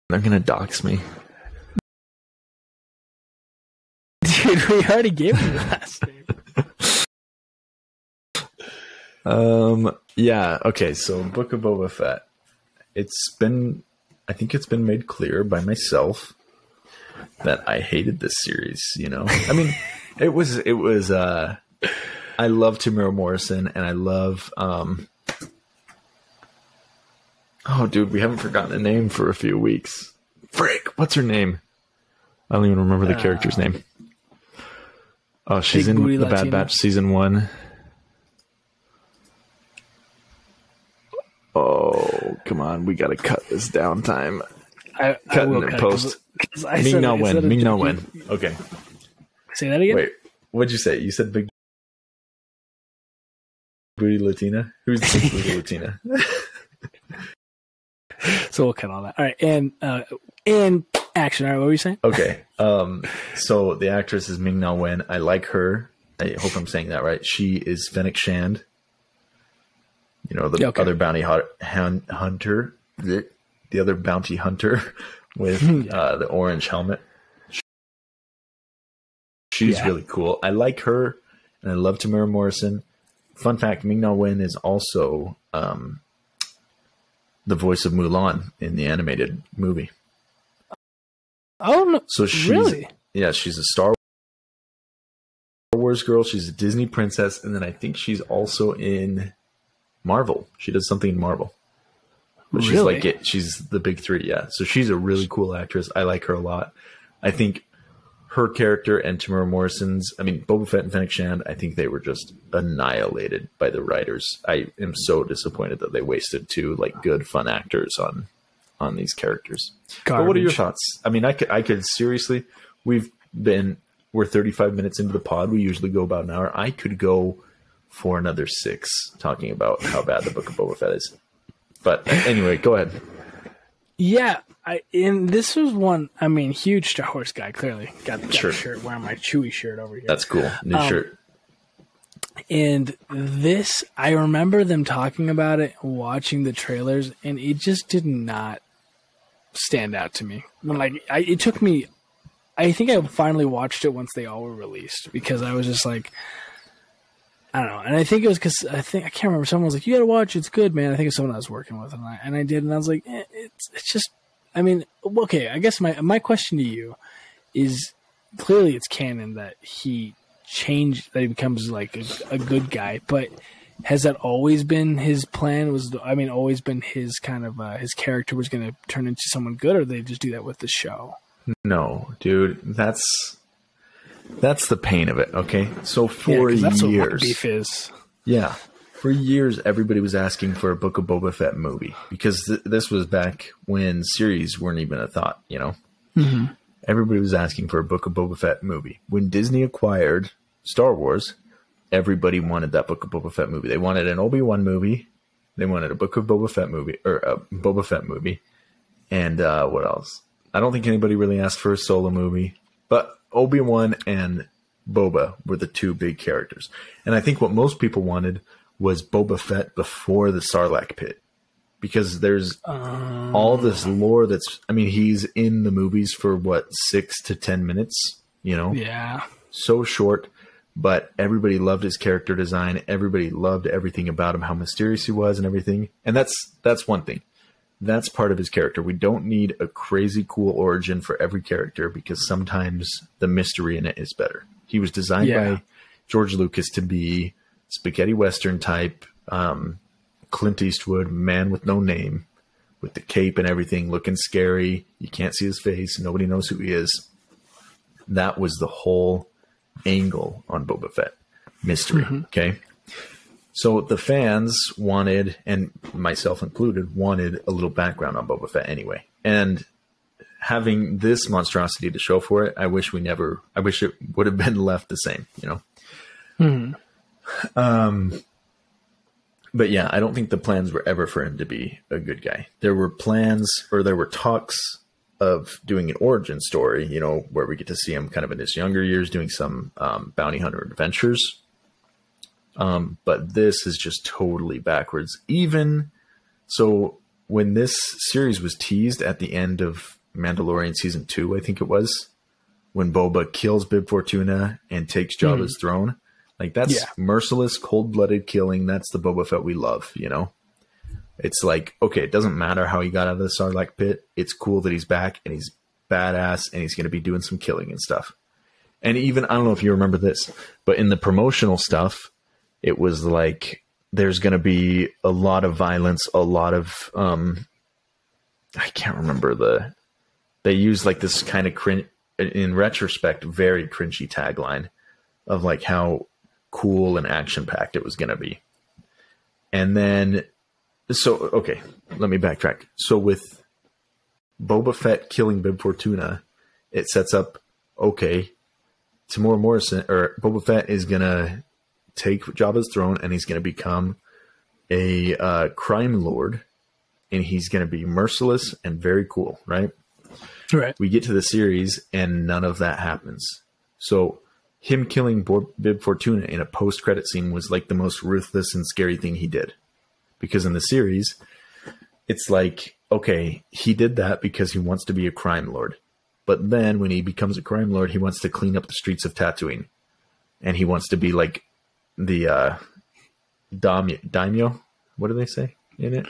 They're gonna dox me. Dude, we already gave him the last name. Yeah. Okay. So Book of Boba Fett. I think it's been made clear by myself that I hated this series, I mean, it was, I love Tamara Morrison and I love, oh dude, we haven't forgotten a name for a few weeks. Frick, what's her name? I don't even remember the character's name. Oh, she's in The Bad Batch season 1. Oh, come on. We got to cut this down time. Cutting in post. Ming Na Wen. Okay. Say that again? Wait, what'd you say? You said Big Booty Latina? Who's the Big Booty Latina? So we'll cut all that. All right. And action. All right. What were you saying? Okay. So the actress is Ming Na Wen. I like her. I hope I'm saying that right. She is Fennec Shand. Other bounty hunter, the other bounty hunter with the orange helmet. She's really cool. I like her, and I love Tamara Morrison. Fun fact, Ming Na Wen is also the voice of Mulan in the animated movie. Oh, no. So really? Yeah, she's a Star Wars girl. She's a Disney princess, and then I think she's also in Marvel. She does something in Marvel. But really? She's the big three, yeah. So she's a really cool actress. I like her a lot. I think her character and Tamara Morrison's, Boba Fett and Fennec Shand, I think they were just annihilated by the writers. I am so disappointed that they wasted two good, fun actors on these characters. But what are your thoughts? I could seriously, we're 35 minutes into the pod. We usually go about an hour. I could go for another 6 talking about how bad the Book of Boba Fett is. But anyway, go ahead. Yeah, and this was one, huge Star Wars guy, clearly. Got a shirt, wearing my Chewie shirt over here. That's cool. New shirt. And this, I remember them talking about it, watching the trailers, and it just did not stand out to me. It took me, I think I finally watched it once they all were released, because I was just like, I don't know. And I think it was because I can't remember. Someone was like, "You got to watch. It's good, man." I think it's someone I was working with, and I did, and I was like, "It's just." Okay. I guess my question to you is, clearly it's canon that he changed, that he becomes like a good guy, but has that always been his plan? Always been his kind of his character was going to turn into someone good, or did they just do that with the show? No, dude, that's the pain of it, okay? So for years, that's what my beef is. Yeah, for years, everybody was asking for a Book of Boba Fett movie, because this was back when series weren't even a thought, Mm-hmm. Everybody was asking for a Book of Boba Fett movie. When Disney acquired Star Wars, everybody wanted that Book of Boba Fett movie. They wanted an Obi-Wan movie. They wanted a Book of Boba Fett movie, or a Boba Fett movie. And what else? I don't think anybody really asked for a Solo movie, but Obi-Wan and Boba were the two big characters. And I think what most people wanted was Boba Fett before the Sarlacc pit, because there's all this lore that's, he's in the movies for 6 to 10 minutes, Yeah. So short, but everybody loved his character design. Everybody loved everything about him, how mysterious he was and everything. And that's one thing. That's part of his character. We don't need a crazy cool origin for every character, because sometimes the mystery in it is better. He was designed by George Lucas to be spaghetti Western type, Clint Eastwood, man with no name, with the cape and everything, looking scary. You can't see his face. Nobody knows who he is. That was the whole angle on Boba Fett. Mystery, okay? So the fans wanted, and myself included, wanted a little background on Boba Fett anyway. And having this monstrosity to show for it, I wish it would have been left the same, But yeah, I don't think the plans were ever for him to be a good guy. There were plans, or there were talks of doing an origin story, where we get to see him kind of in his younger years doing some bounty hunter adventures. But this is just totally backwards. Even so, when this series was teased at the end of Mandalorian season 2, I think it was, when Boba kills Bib Fortuna and takes Jabba's throne. Like, that's merciless, cold-blooded killing. That's the Boba Fett we love, you know? It's like, okay, it doesn't matter how he got out of the Sarlacc pit. It's cool that he's back, and he's badass, and he's going to be doing some killing and stuff. And even, I don't know if you remember this, but in the promotional stuff, it was like, there's going to be a lot of violence, a lot of, I can't remember they use like this kind of in retrospect, very cringy tagline of like how cool and action packed it was going to be. And then, so, okay, let me backtrack. So with Boba Fett killing Bib Fortuna, it sets up, okay, Temuera Morrison, or Boba Fett is going to take Jabba's throne and he's going to become a crime lord, and he's going to be merciless and very cool, right? Right. We get to the series and none of that happens. So him killing Bib Fortuna in a post-credit scene was like the most ruthless and scary thing he did. Because in the series, it's like, okay, he did that because he wants to be a crime lord. But then when he becomes a crime lord, he wants to clean up the streets of Tatooine. And he wants to be like the daimyo. What do they say in it?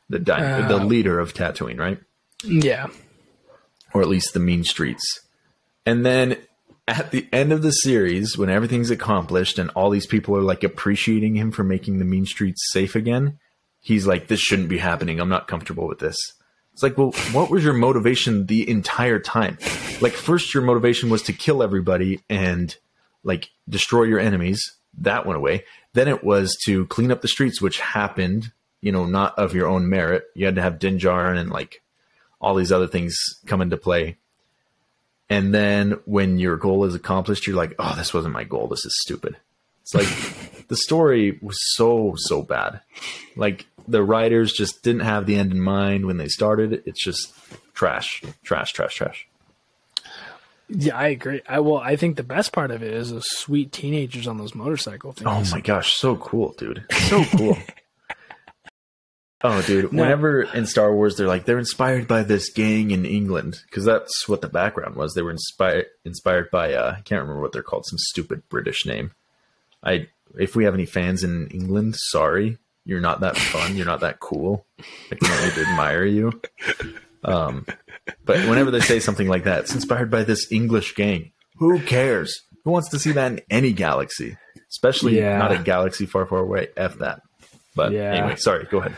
The leader of Tatooine, right? Yeah. Or at least the mean streets. And then at the end of the series, when everything's accomplished and all these people are like appreciating him for making the mean streets safe again, he's like, this shouldn't be happening. I'm not comfortable with this. It's like, well, what was your motivation the entire time? Like, first your motivation was to kill everybody and like destroy your enemies. That went away. Then it was to clean up the streets, which happened, you know, not of your own merit. You had to have Din Djarin and like all these other things come into play. And then when your goal is accomplished, you're like, oh, this wasn't my goal. This is stupid. It's like the story was so bad. Like the writers just didn't have the end in mind when they started. It's just trash. Yeah, I agree. I think the best part of it is those sweet teenagers on those motorcycle things. Oh my gosh, so cool, dude. So cool. Oh, dude, whenever in Star Wars, they're inspired by this gang in England, because that's what the background was. They were inspired by, I can't remember what they're called, some stupid British name. If we have any fans in England, sorry, you're not that fun, you're not that cool. I can't wait to admire you. But whenever they say something like that, it's inspired by this English gang. Who cares? Who wants to see that in any galaxy? Especially not a galaxy far, far away. F that. But anyway, sorry, go ahead.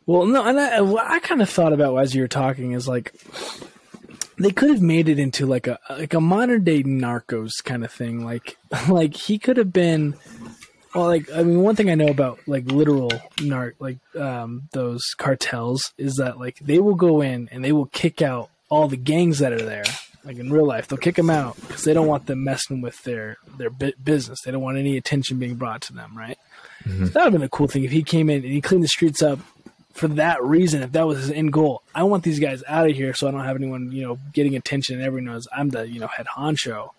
Well, no, and what I kind of thought about as you were talking is like they could have made it into like a modern day Narcos kind of thing. Like he could have been. Well, like I mean, one thing I know about like literal those cartels is that like they will go in and they will kick out all the gangs that are there. Like in real life, they'll kick them out because they don't want them messing with their business. They don't want any attention being brought to them, right? Mm-hmm. So that would have been a cool thing if he came in and he cleaned the streets up. For that reason, if that was his end goal, I want these guys out of here so I don't have anyone, getting attention and everyone knows I'm the, head honcho.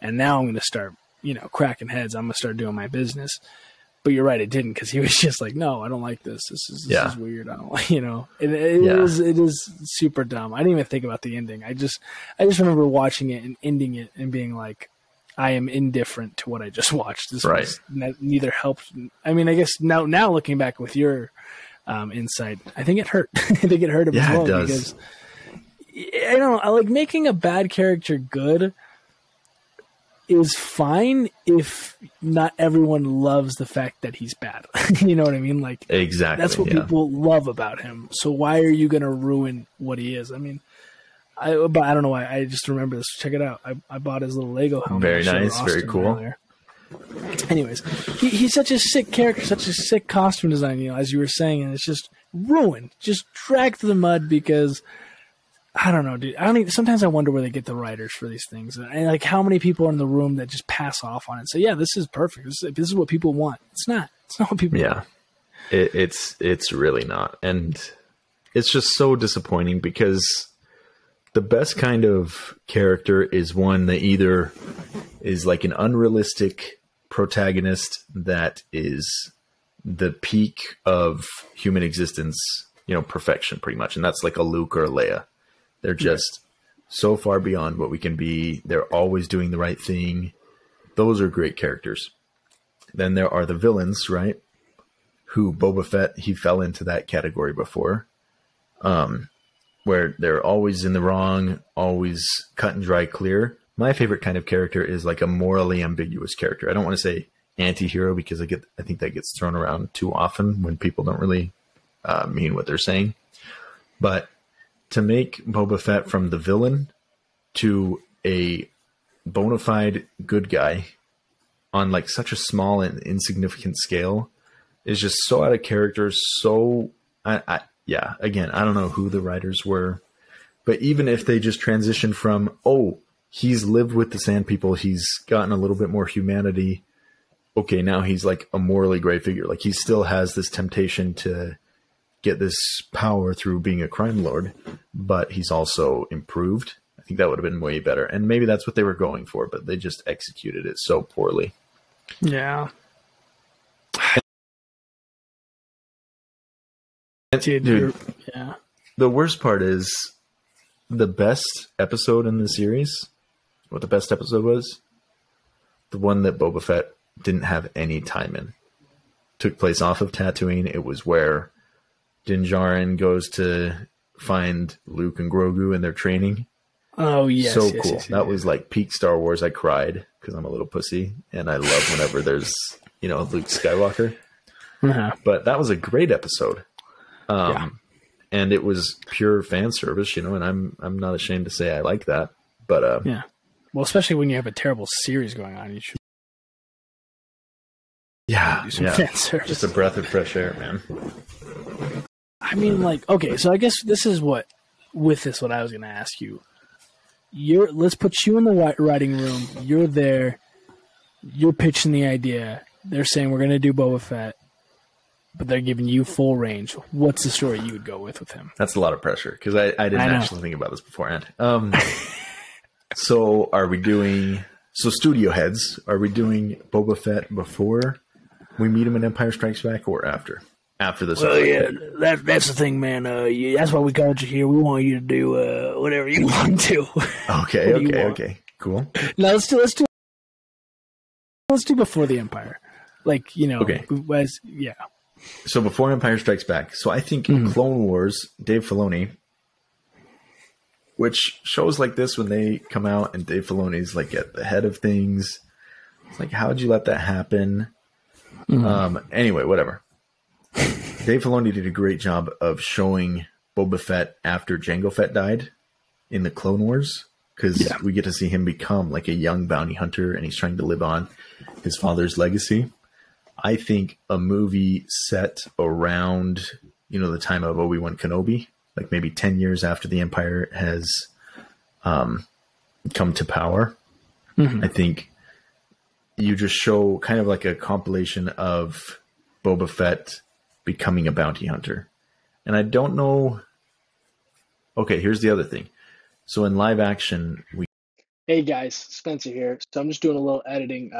And now I'm going to start, cracking heads. I'm going to start doing my business. But you're right, it didn't, because he was just like, no, I don't like this. This is weird. I don't like, it is super dumb. I didn't even think about the ending. I just remember watching it and ending it and being like, I am indifferent to what I just watched. This was neither helped. I mean, I guess now looking back with your insight, I think it hurt. I think it hurt him as well, it does. Because I like making a bad character good is fine if not everyone loves the fact that he's bad. You know what I mean? Like exactly. That's what people love about him. So why are you going to ruin what he is? I mean, but I don't know why. I just remember this. Check it out. I bought his little Lego helmet. Very nice. Very cool. Earlier. Anyways, he's such a sick character, such a sick costume design, as you were saying, and it's just ruined, just dragged through the mud because I don't know, dude. Sometimes I wonder where they get the writers for these things, and like how many people are in the room that just pass off on it. So yeah, this is perfect. This is what people want. It's not. It's not what people want. It's really not, and it's just so disappointing because the best kind of character is one that either is like an unrealistic protagonist that is the peak of human existence, perfection pretty much. And that's like a Luke or a Leia. They're just so far beyond what we can be. They're always doing the right thing. Those are great characters. Then there are the villains, right? Who Boba Fett, he fell into that category before. Where they're always in the wrong, always cut and dry clear. My favorite kind of character is like a morally ambiguous character. I don't want to say anti-hero because I think that gets thrown around too often when people don't really mean what they're saying. But to make Boba Fett from the villain to a bona fide good guy on like such a small and insignificant scale is just so out of character. So again, I don't know who the writers were, but even if they just transitioned from, he's lived with the Sand People, he's gotten a little bit more humanity. Okay, now he's like a morally gray figure. Like he still has this temptation to get this power through being a crime lord, but he's also improved. I think that would have been way better. And maybe that's what they were going for, but they just executed it so poorly. Yeah. Dude, yeah. The worst part is the best episode in the series. What the best episode was? The one that Boba Fett didn't have any time in. Took place off of Tatooine. It was where Din Djarin goes to find Luke and Grogu in their training. Oh, yes. So yes, cool. Yes, that was like peak Star Wars. I cried because I'm a little pussy. And I love whenever there's, Luke Skywalker. Uh-huh. But that was a great episode. And it was pure fan service, and I'm not ashamed to say I like that. But yeah. Well, especially when you have a terrible series going on, you should do some fan service. Just a breath of fresh air, man. I mean, okay, so I guess this is what I was going to ask you. Let's put you in the writing room. You're there. You're pitching the idea. They're saying we're going to do Boba Fett, but they're giving you full range. What's the story you would go with him? That's a lot of pressure because I didn't actually think about this beforehand. So are we doing... So studio heads, are we doing Boba Fett before we meet him in Empire Strikes Back or after? After this. Well, yeah, that's the thing, man. That's why we called you here. We want you to do whatever you want to. Okay, cool. Now let's do before the Empire. Okay. Yeah. So before Empire Strikes Back. So I think Clone Wars, Dave Filoni, which shows like this when they come out and Dave Filoni's like at the head of things. It's like, how'd you let that happen? Anyway, whatever. Dave Filoni did a great job of showing Boba Fett after Jango Fett died in the Clone Wars. Because we get to see him become like a young bounty hunter and he's trying to live on his father's legacy. I think a movie set around, the time of Obi-Wan Kenobi, like maybe 10 years after the Empire has come to power. I think you just show kind of like a compilation of Boba Fett becoming a bounty hunter. And I don't know. Okay, here's the other thing. So in live action, Hey guys, Spencer here. So I'm just doing a little editing.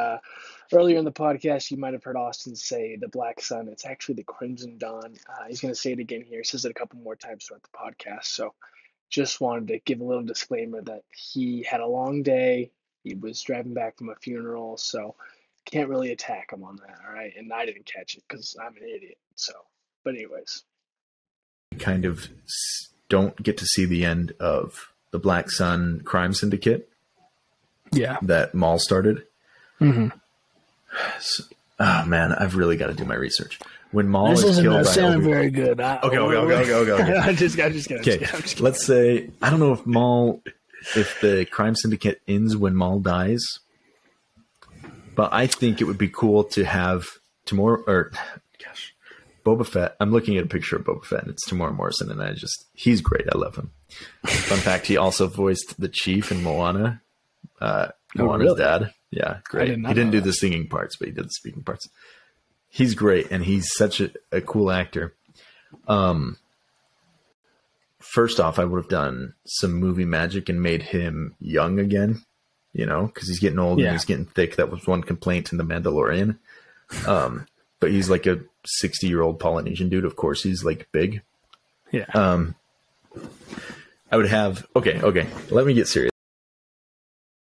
Earlier in the podcast, you might have heard Austin say the Black Sun. It's actually the Crimson Dawn. He's going to say it again here. He says it a couple more times throughout the podcast. So just wanted to give a little disclaimer that he had a long day. He was driving back from a funeral, so can't really attack him on that, all right? And I didn't catch it because I'm an idiot. So, but anyways. Kind of don't get to see the end of the Black Sun crime syndicate. Yeah. That Maul started. So, oh man, I've really got to do my research. When Maul is killed by sounding very good. Okay. I'm just kidding. Let's say, I don't know if the crime syndicate ends when Maul dies, but I think it would be cool to have Boba Fett. I'm looking at a picture of Boba Fett and it's Tamora Morrison and he's great. I love him. Fun fact, he also voiced the chief in Moana. Moana's dad. Yeah, great. He didn't do the singing parts, but he did the speaking parts. He's great, and he's such a cool actor. First off, I would have done some movie magic and made him young again, because he's getting old and he's getting thick. That was one complaint in The Mandalorian. But he's like a 60-year-old Polynesian dude. Of course, he's like big. Yeah. I would have. Okay. Let me get serious.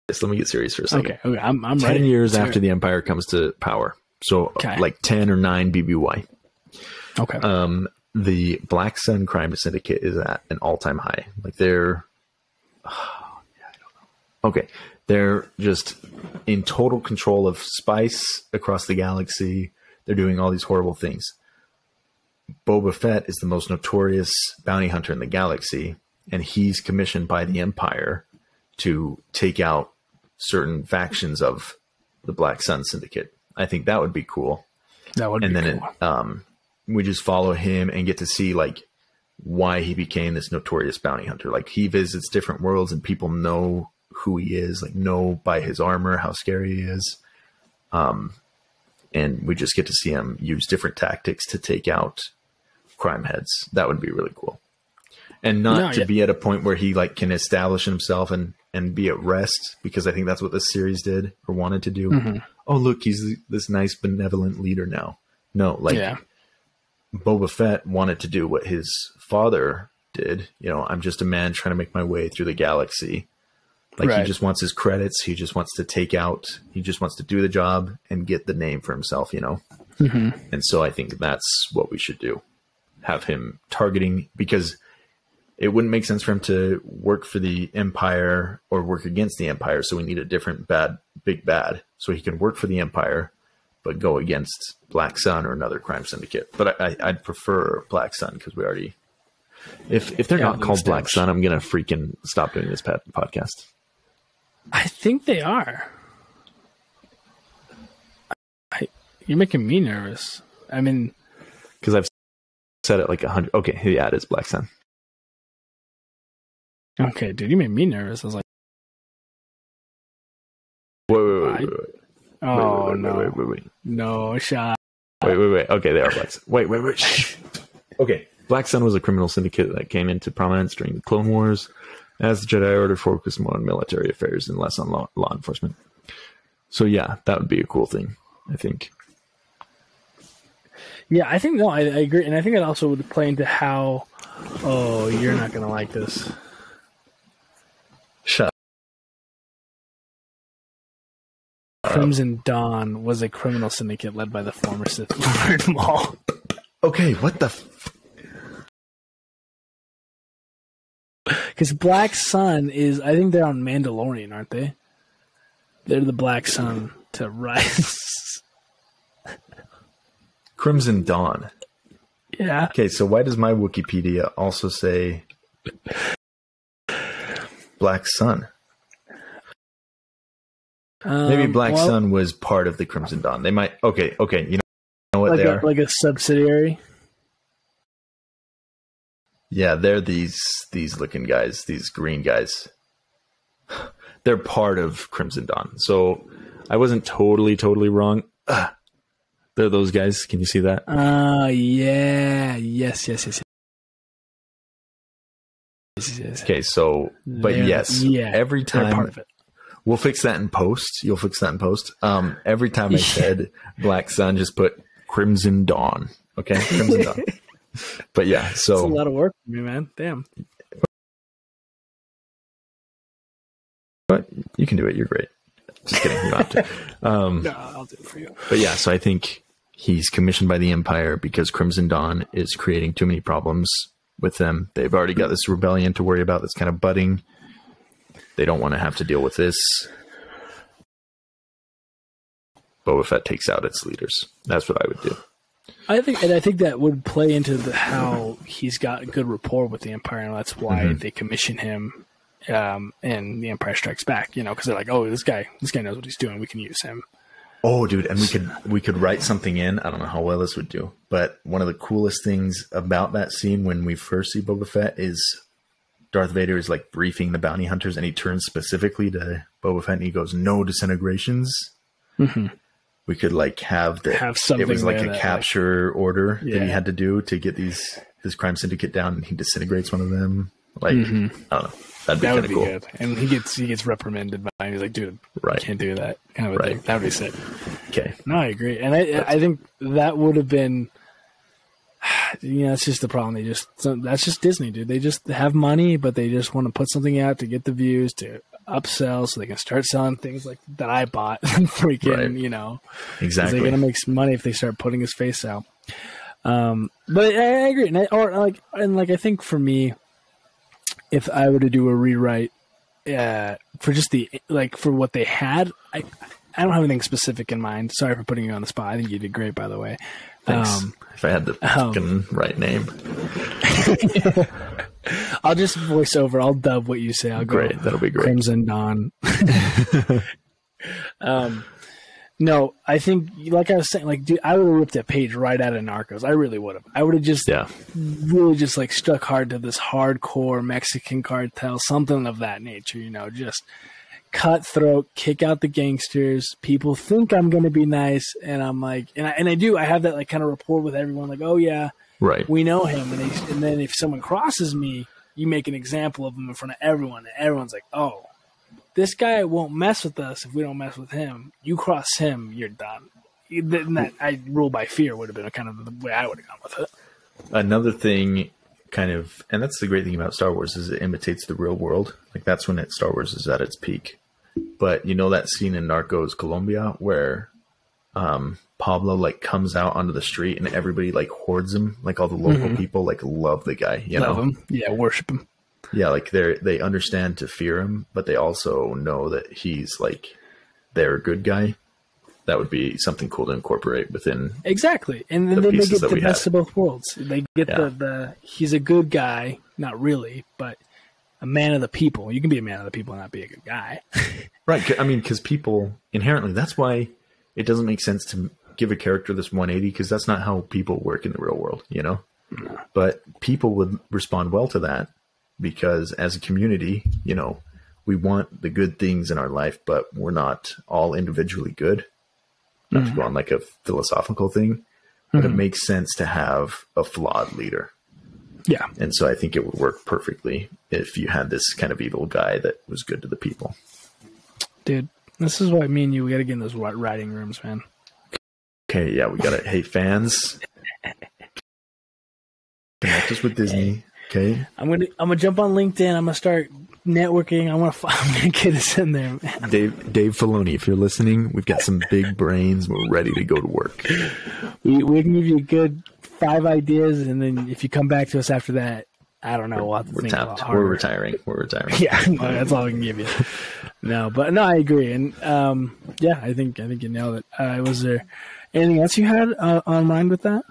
Let me get serious for a second. Okay. I'm 10 ready. years after the Empire comes to power. So like 10 or 9 BBY. Okay. The Black Sun crime syndicate is at an all-time high. Like they're, I don't know. Okay, they're just in total control of spice across the galaxy. They're doing all these horrible things. Boba Fett is the most notorious bounty hunter in the galaxy, and he's commissioned by the Empire to take out certain factions of the Black Sun syndicate. I think that would be cool. That would be cool. And then we just follow him and get to see like why he became this notorious bounty hunter. Like he visits different worlds and people know who he is, like know by his armor how scary he is. And we just get to see him use different tactics to take out crime heads. That would be really cool. And not to be at a point where he like can establish himself and be at rest, because I think that's what this series did or wanted to do. Mm-hmm. Oh, look, he's this nice benevolent leader now. No, like Boba Fett wanted to do what his father did. You know, I'm just a man trying to make my way through the galaxy. Like he just wants his credits. He just wants to he just wants to do the job and get the name for himself, you know? Mm-hmm. And so I think that's what we should do. Have him targeting, because it wouldn't make sense for him to work for the Empire or work against the Empire. So we need a different big bad. So he can work for the Empire, but go against Black Sun or another crime syndicate. But I'd prefer Black Sun, because we already, if they're not called Black Sun, I'm going to freaking stop doing this podcast. I think they are. You're making me nervous. I mean, because I've said it like 100. Okay, yeah, it is Black Sun. Okay, dude, you made me nervous. I was like, wait. Oh, wait. No shot. Wait. Okay, they are Black Sun. Wait. Shh. Okay, Black Sun was a criminal syndicate that came into prominence during the Clone Wars, as the Jedi Order focused more on military affairs and less on law enforcement. So yeah, that would be a cool thing, I think. Yeah, I think, I agree. And I think it also would play into how, you're not going to like this. Shut up. Crimson Dawn was a criminal syndicate led by the former Sith Lord Maul. Okay, what the... Because Black Sun is, I think they're on Mandalorian, aren't they? They're the Black Sun to rise. Crimson Dawn. Yeah. Okay, so why does my Wikipedia also say Black Sun? Maybe Black Sun was part of the Crimson Dawn. They might... Okay, you know what like they are? Like a subsidiary? Yeah, they're these looking guys, these green guys. They're part of Crimson Dawn. So I wasn't totally wrong. They're those guys. Can you see that? Yeah. Yes. Okay, so, but yes, every time, part of it. We'll fix that in post. You'll fix that in post. Every time I said Black Sun, just put Crimson Dawn. Okay, Crimson Dawn. But yeah, so it's a lot of work for me, man. Damn. But you can do it. You're great. Just kidding. You don't have to. No, I'll do it for you. But yeah, so I think he's commissioned by the Empire because Crimson Dawn is creating too many problems with them. They've already got this rebellion to worry about that's kind of budding. They don't want to have to deal with this. Boba Fett takes out its leaders. That's what I would do. I think that would play into how he's got a good rapport with the Empire, and that's why they commission him. And the Empire Strikes Back, because they're like, oh, this guy knows what he's doing. We can use him. Oh, dude, and we could write something in. I don't know how well this would do, but one of the coolest things about that scene when we first see Boba Fett is Darth Vader is like briefing the bounty hunters, and he turns specifically to Boba Fett and he goes, "No disintegrations." Mm-hmm. We could like have something. It was like a capture order that he had to do to get this crime syndicate down, and he disintegrates one of them. Like I don't know. That would be cool. Good. And he gets reprimanded by him. He's like, dude, you can't do that. Kind of a thing. That would be sick. Okay. No, I agree. And I think that would have been That's just the problem. That's just Disney, dude. They just have money, but they just want to put something out to get the views, to upsell, so they can start selling things like that I bought. Freaking, right. Exactly. They're gonna make some money if they start putting his face out. But I agree, I think for me, if I were to do a rewrite, for just for what they had, I don't have anything specific in mind. Sorry for putting you on the spot. I think you did great, by the way. Thanks. If I had the fucking right name. I'll just voice over. I'll dub what you say. I'll go. Great. That'll be great. Crimson Dawn. No, I think, like I was saying, dude, I would have ripped that page right out of Narcos. I really would have. I would have just really just stuck hard to this hardcore Mexican cartel, something of that nature, just cutthroat, kick out the gangsters. People think I'm going to be nice, and I'm like, and I do. I have that kind of rapport with everyone, oh yeah, right. We know him, and then if someone crosses me, you make an example of him in front of everyone, and everyone's like, oh, this guy won't mess with us if we don't mess with him. You cross him, you're done. That I rule by fear would have been kind of the way I would have gone with it. Another thing, and that's the great thing about Star Wars, is it imitates the real world. That's when Star Wars is at its peak. But that scene in Narcos Colombia where Pablo comes out onto the street and everybody hoards him, all the local people love the guy, love him, yeah, worship him. Yeah, they understand to fear him, but they also know that he's their good guy. That would be something cool to incorporate within. Exactly, and then they get the best of both worlds. They get the he's a good guy, not really, but a man of the people. You can be a man of the people and not be a good guy. Right. I mean, because people inherently, that's why it doesn't make sense to give a character this 180, because that's not how people work in the real world, No. But people would respond well to that. Because as a community, we want the good things in our life, but we're not all individually good. Not to go on a philosophical thing, but it makes sense to have a flawed leader. Yeah. And so I think it would work perfectly if you had this kind of evil guy that was good to the people. Dude, this is why me and you, we got to get in those writing rooms, man. Okay, yeah, we got to, hey, fans. Connect us with Disney. Okay. I'm gonna jump on LinkedIn. I'm gonna start networking. I'm gonna get us in there, man. Dave Filoni, if you're listening, we've got some big brains. We're ready to go to work. We can give you a good 5 ideas, and then if you come back to us after that, I don't know. We'll have to think a lot harder. We're retiring. Yeah, that's all I can give you. No, I agree, and I think you nailed it. Was there anything else you had on mind with that?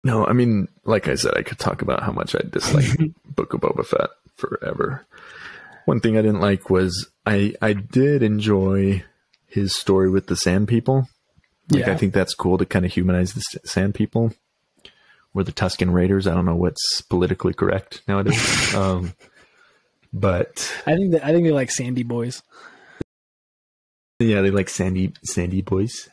No, I mean, like I said, I could talk about how much I dislike Book of Boba Fett forever. One thing I didn't like was I did enjoy his story with the Sand People. I think that's cool to kind of humanize the Sand People. Or the Tusken Raiders. I don't know what's politically correct nowadays. But I think they like Sandy boys. Yeah, they like Sandy boys.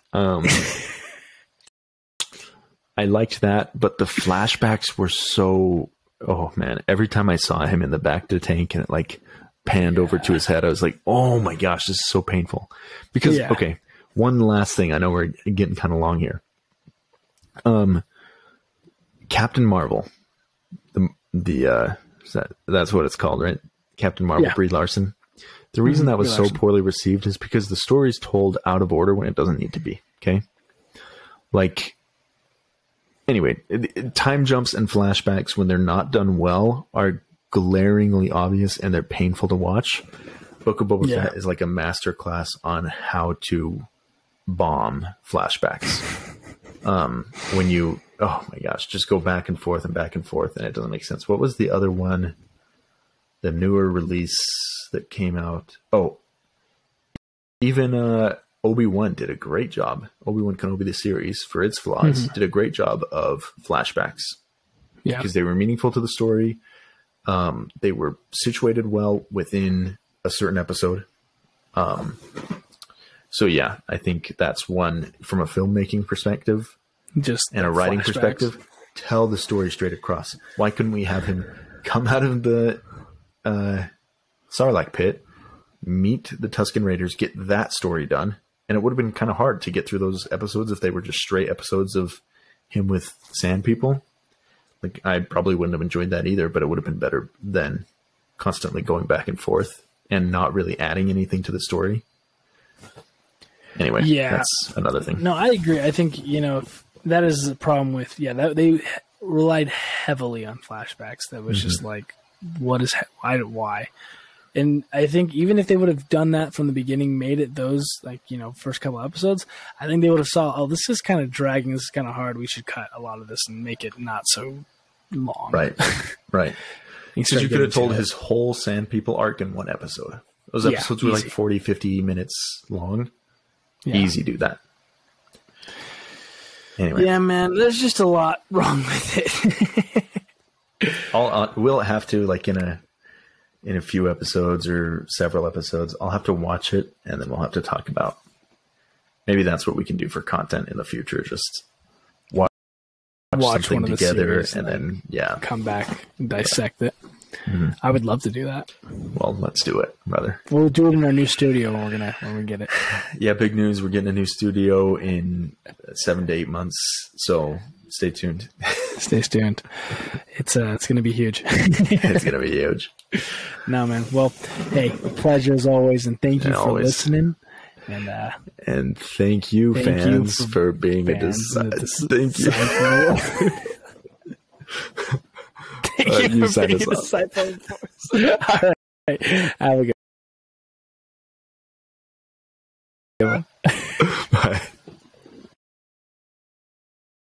I liked that, but the flashbacks were so, oh man, every time I saw him in the back of the tank and it panned over to his head, I was like, oh my gosh, this is so painful. Because, okay, one last thing, I know we're getting kind of long here. Captain Marvel, that's what it's called, right? Captain Marvel, Brie Larson. The reason that was so poorly received is because the story's told out of order when it doesn't need to be, okay? Anyway, time jumps and flashbacks, when they're not done well, are glaringly obvious and they're painful to watch. Book of Boba Fett is like a masterclass on how to bomb flashbacks. When you, oh my gosh, just go back and forth and it doesn't make sense. What was the other one? The newer release that came out? Oh, even Obi-Wan did a great job. Obi-Wan Kenobi, the series, for its flaws, did a great job of flashbacks. Yeah. Because they were meaningful to the story. They were situated well within a certain episode. So yeah, I think that's one from a filmmaking perspective, and a writing perspective. Tell the story straight across. Why couldn't we have him come out of the Sarlacc pit, meet the Tusken Raiders, get that story done, And it would have been kind of hard to get through those episodes if they were just straight episodes of him with sand people. Like, I probably wouldn't have enjoyed that either, but it would have been better than constantly going back and forth and not really adding anything to the story. Anyway, that's another thing. No, I agree. I think, that is the problem with, they relied heavily on flashbacks. That was just like, why? And I think even if they would have done that from the beginning, made it those, first couple episodes, I think they would have saw, this is kind of dragging, this is kind of hard, we should cut a lot of this and make it not so long. Right. Because you could have told his whole Sand People arc in one episode. Those episodes were like 40, 50 minutes long. Yeah. Easy do that. Anyway. Yeah, man, there's just a lot wrong with it. We'll have to, in a few episodes or several episodes, I'll have to watch it, and then we'll have to talk about. Maybe that's what we can do for content in the future. Just watch something one of together, the and then come back and dissect it. Mm-hmm. I would love to do that. Well, let's do it, brother. We'll do it in our new studio when we get it. Yeah, big news. We're getting a new studio in 7 to 8 months. So stay tuned. Stay tuned. It's going to be huge. It's going to be huge. No, man. Well, hey, pleasure as always, and thank you for listening. And thank you, fans, for being a disciple. Thank you. Thank you for being a disciple. All right. Have a good one. Bye.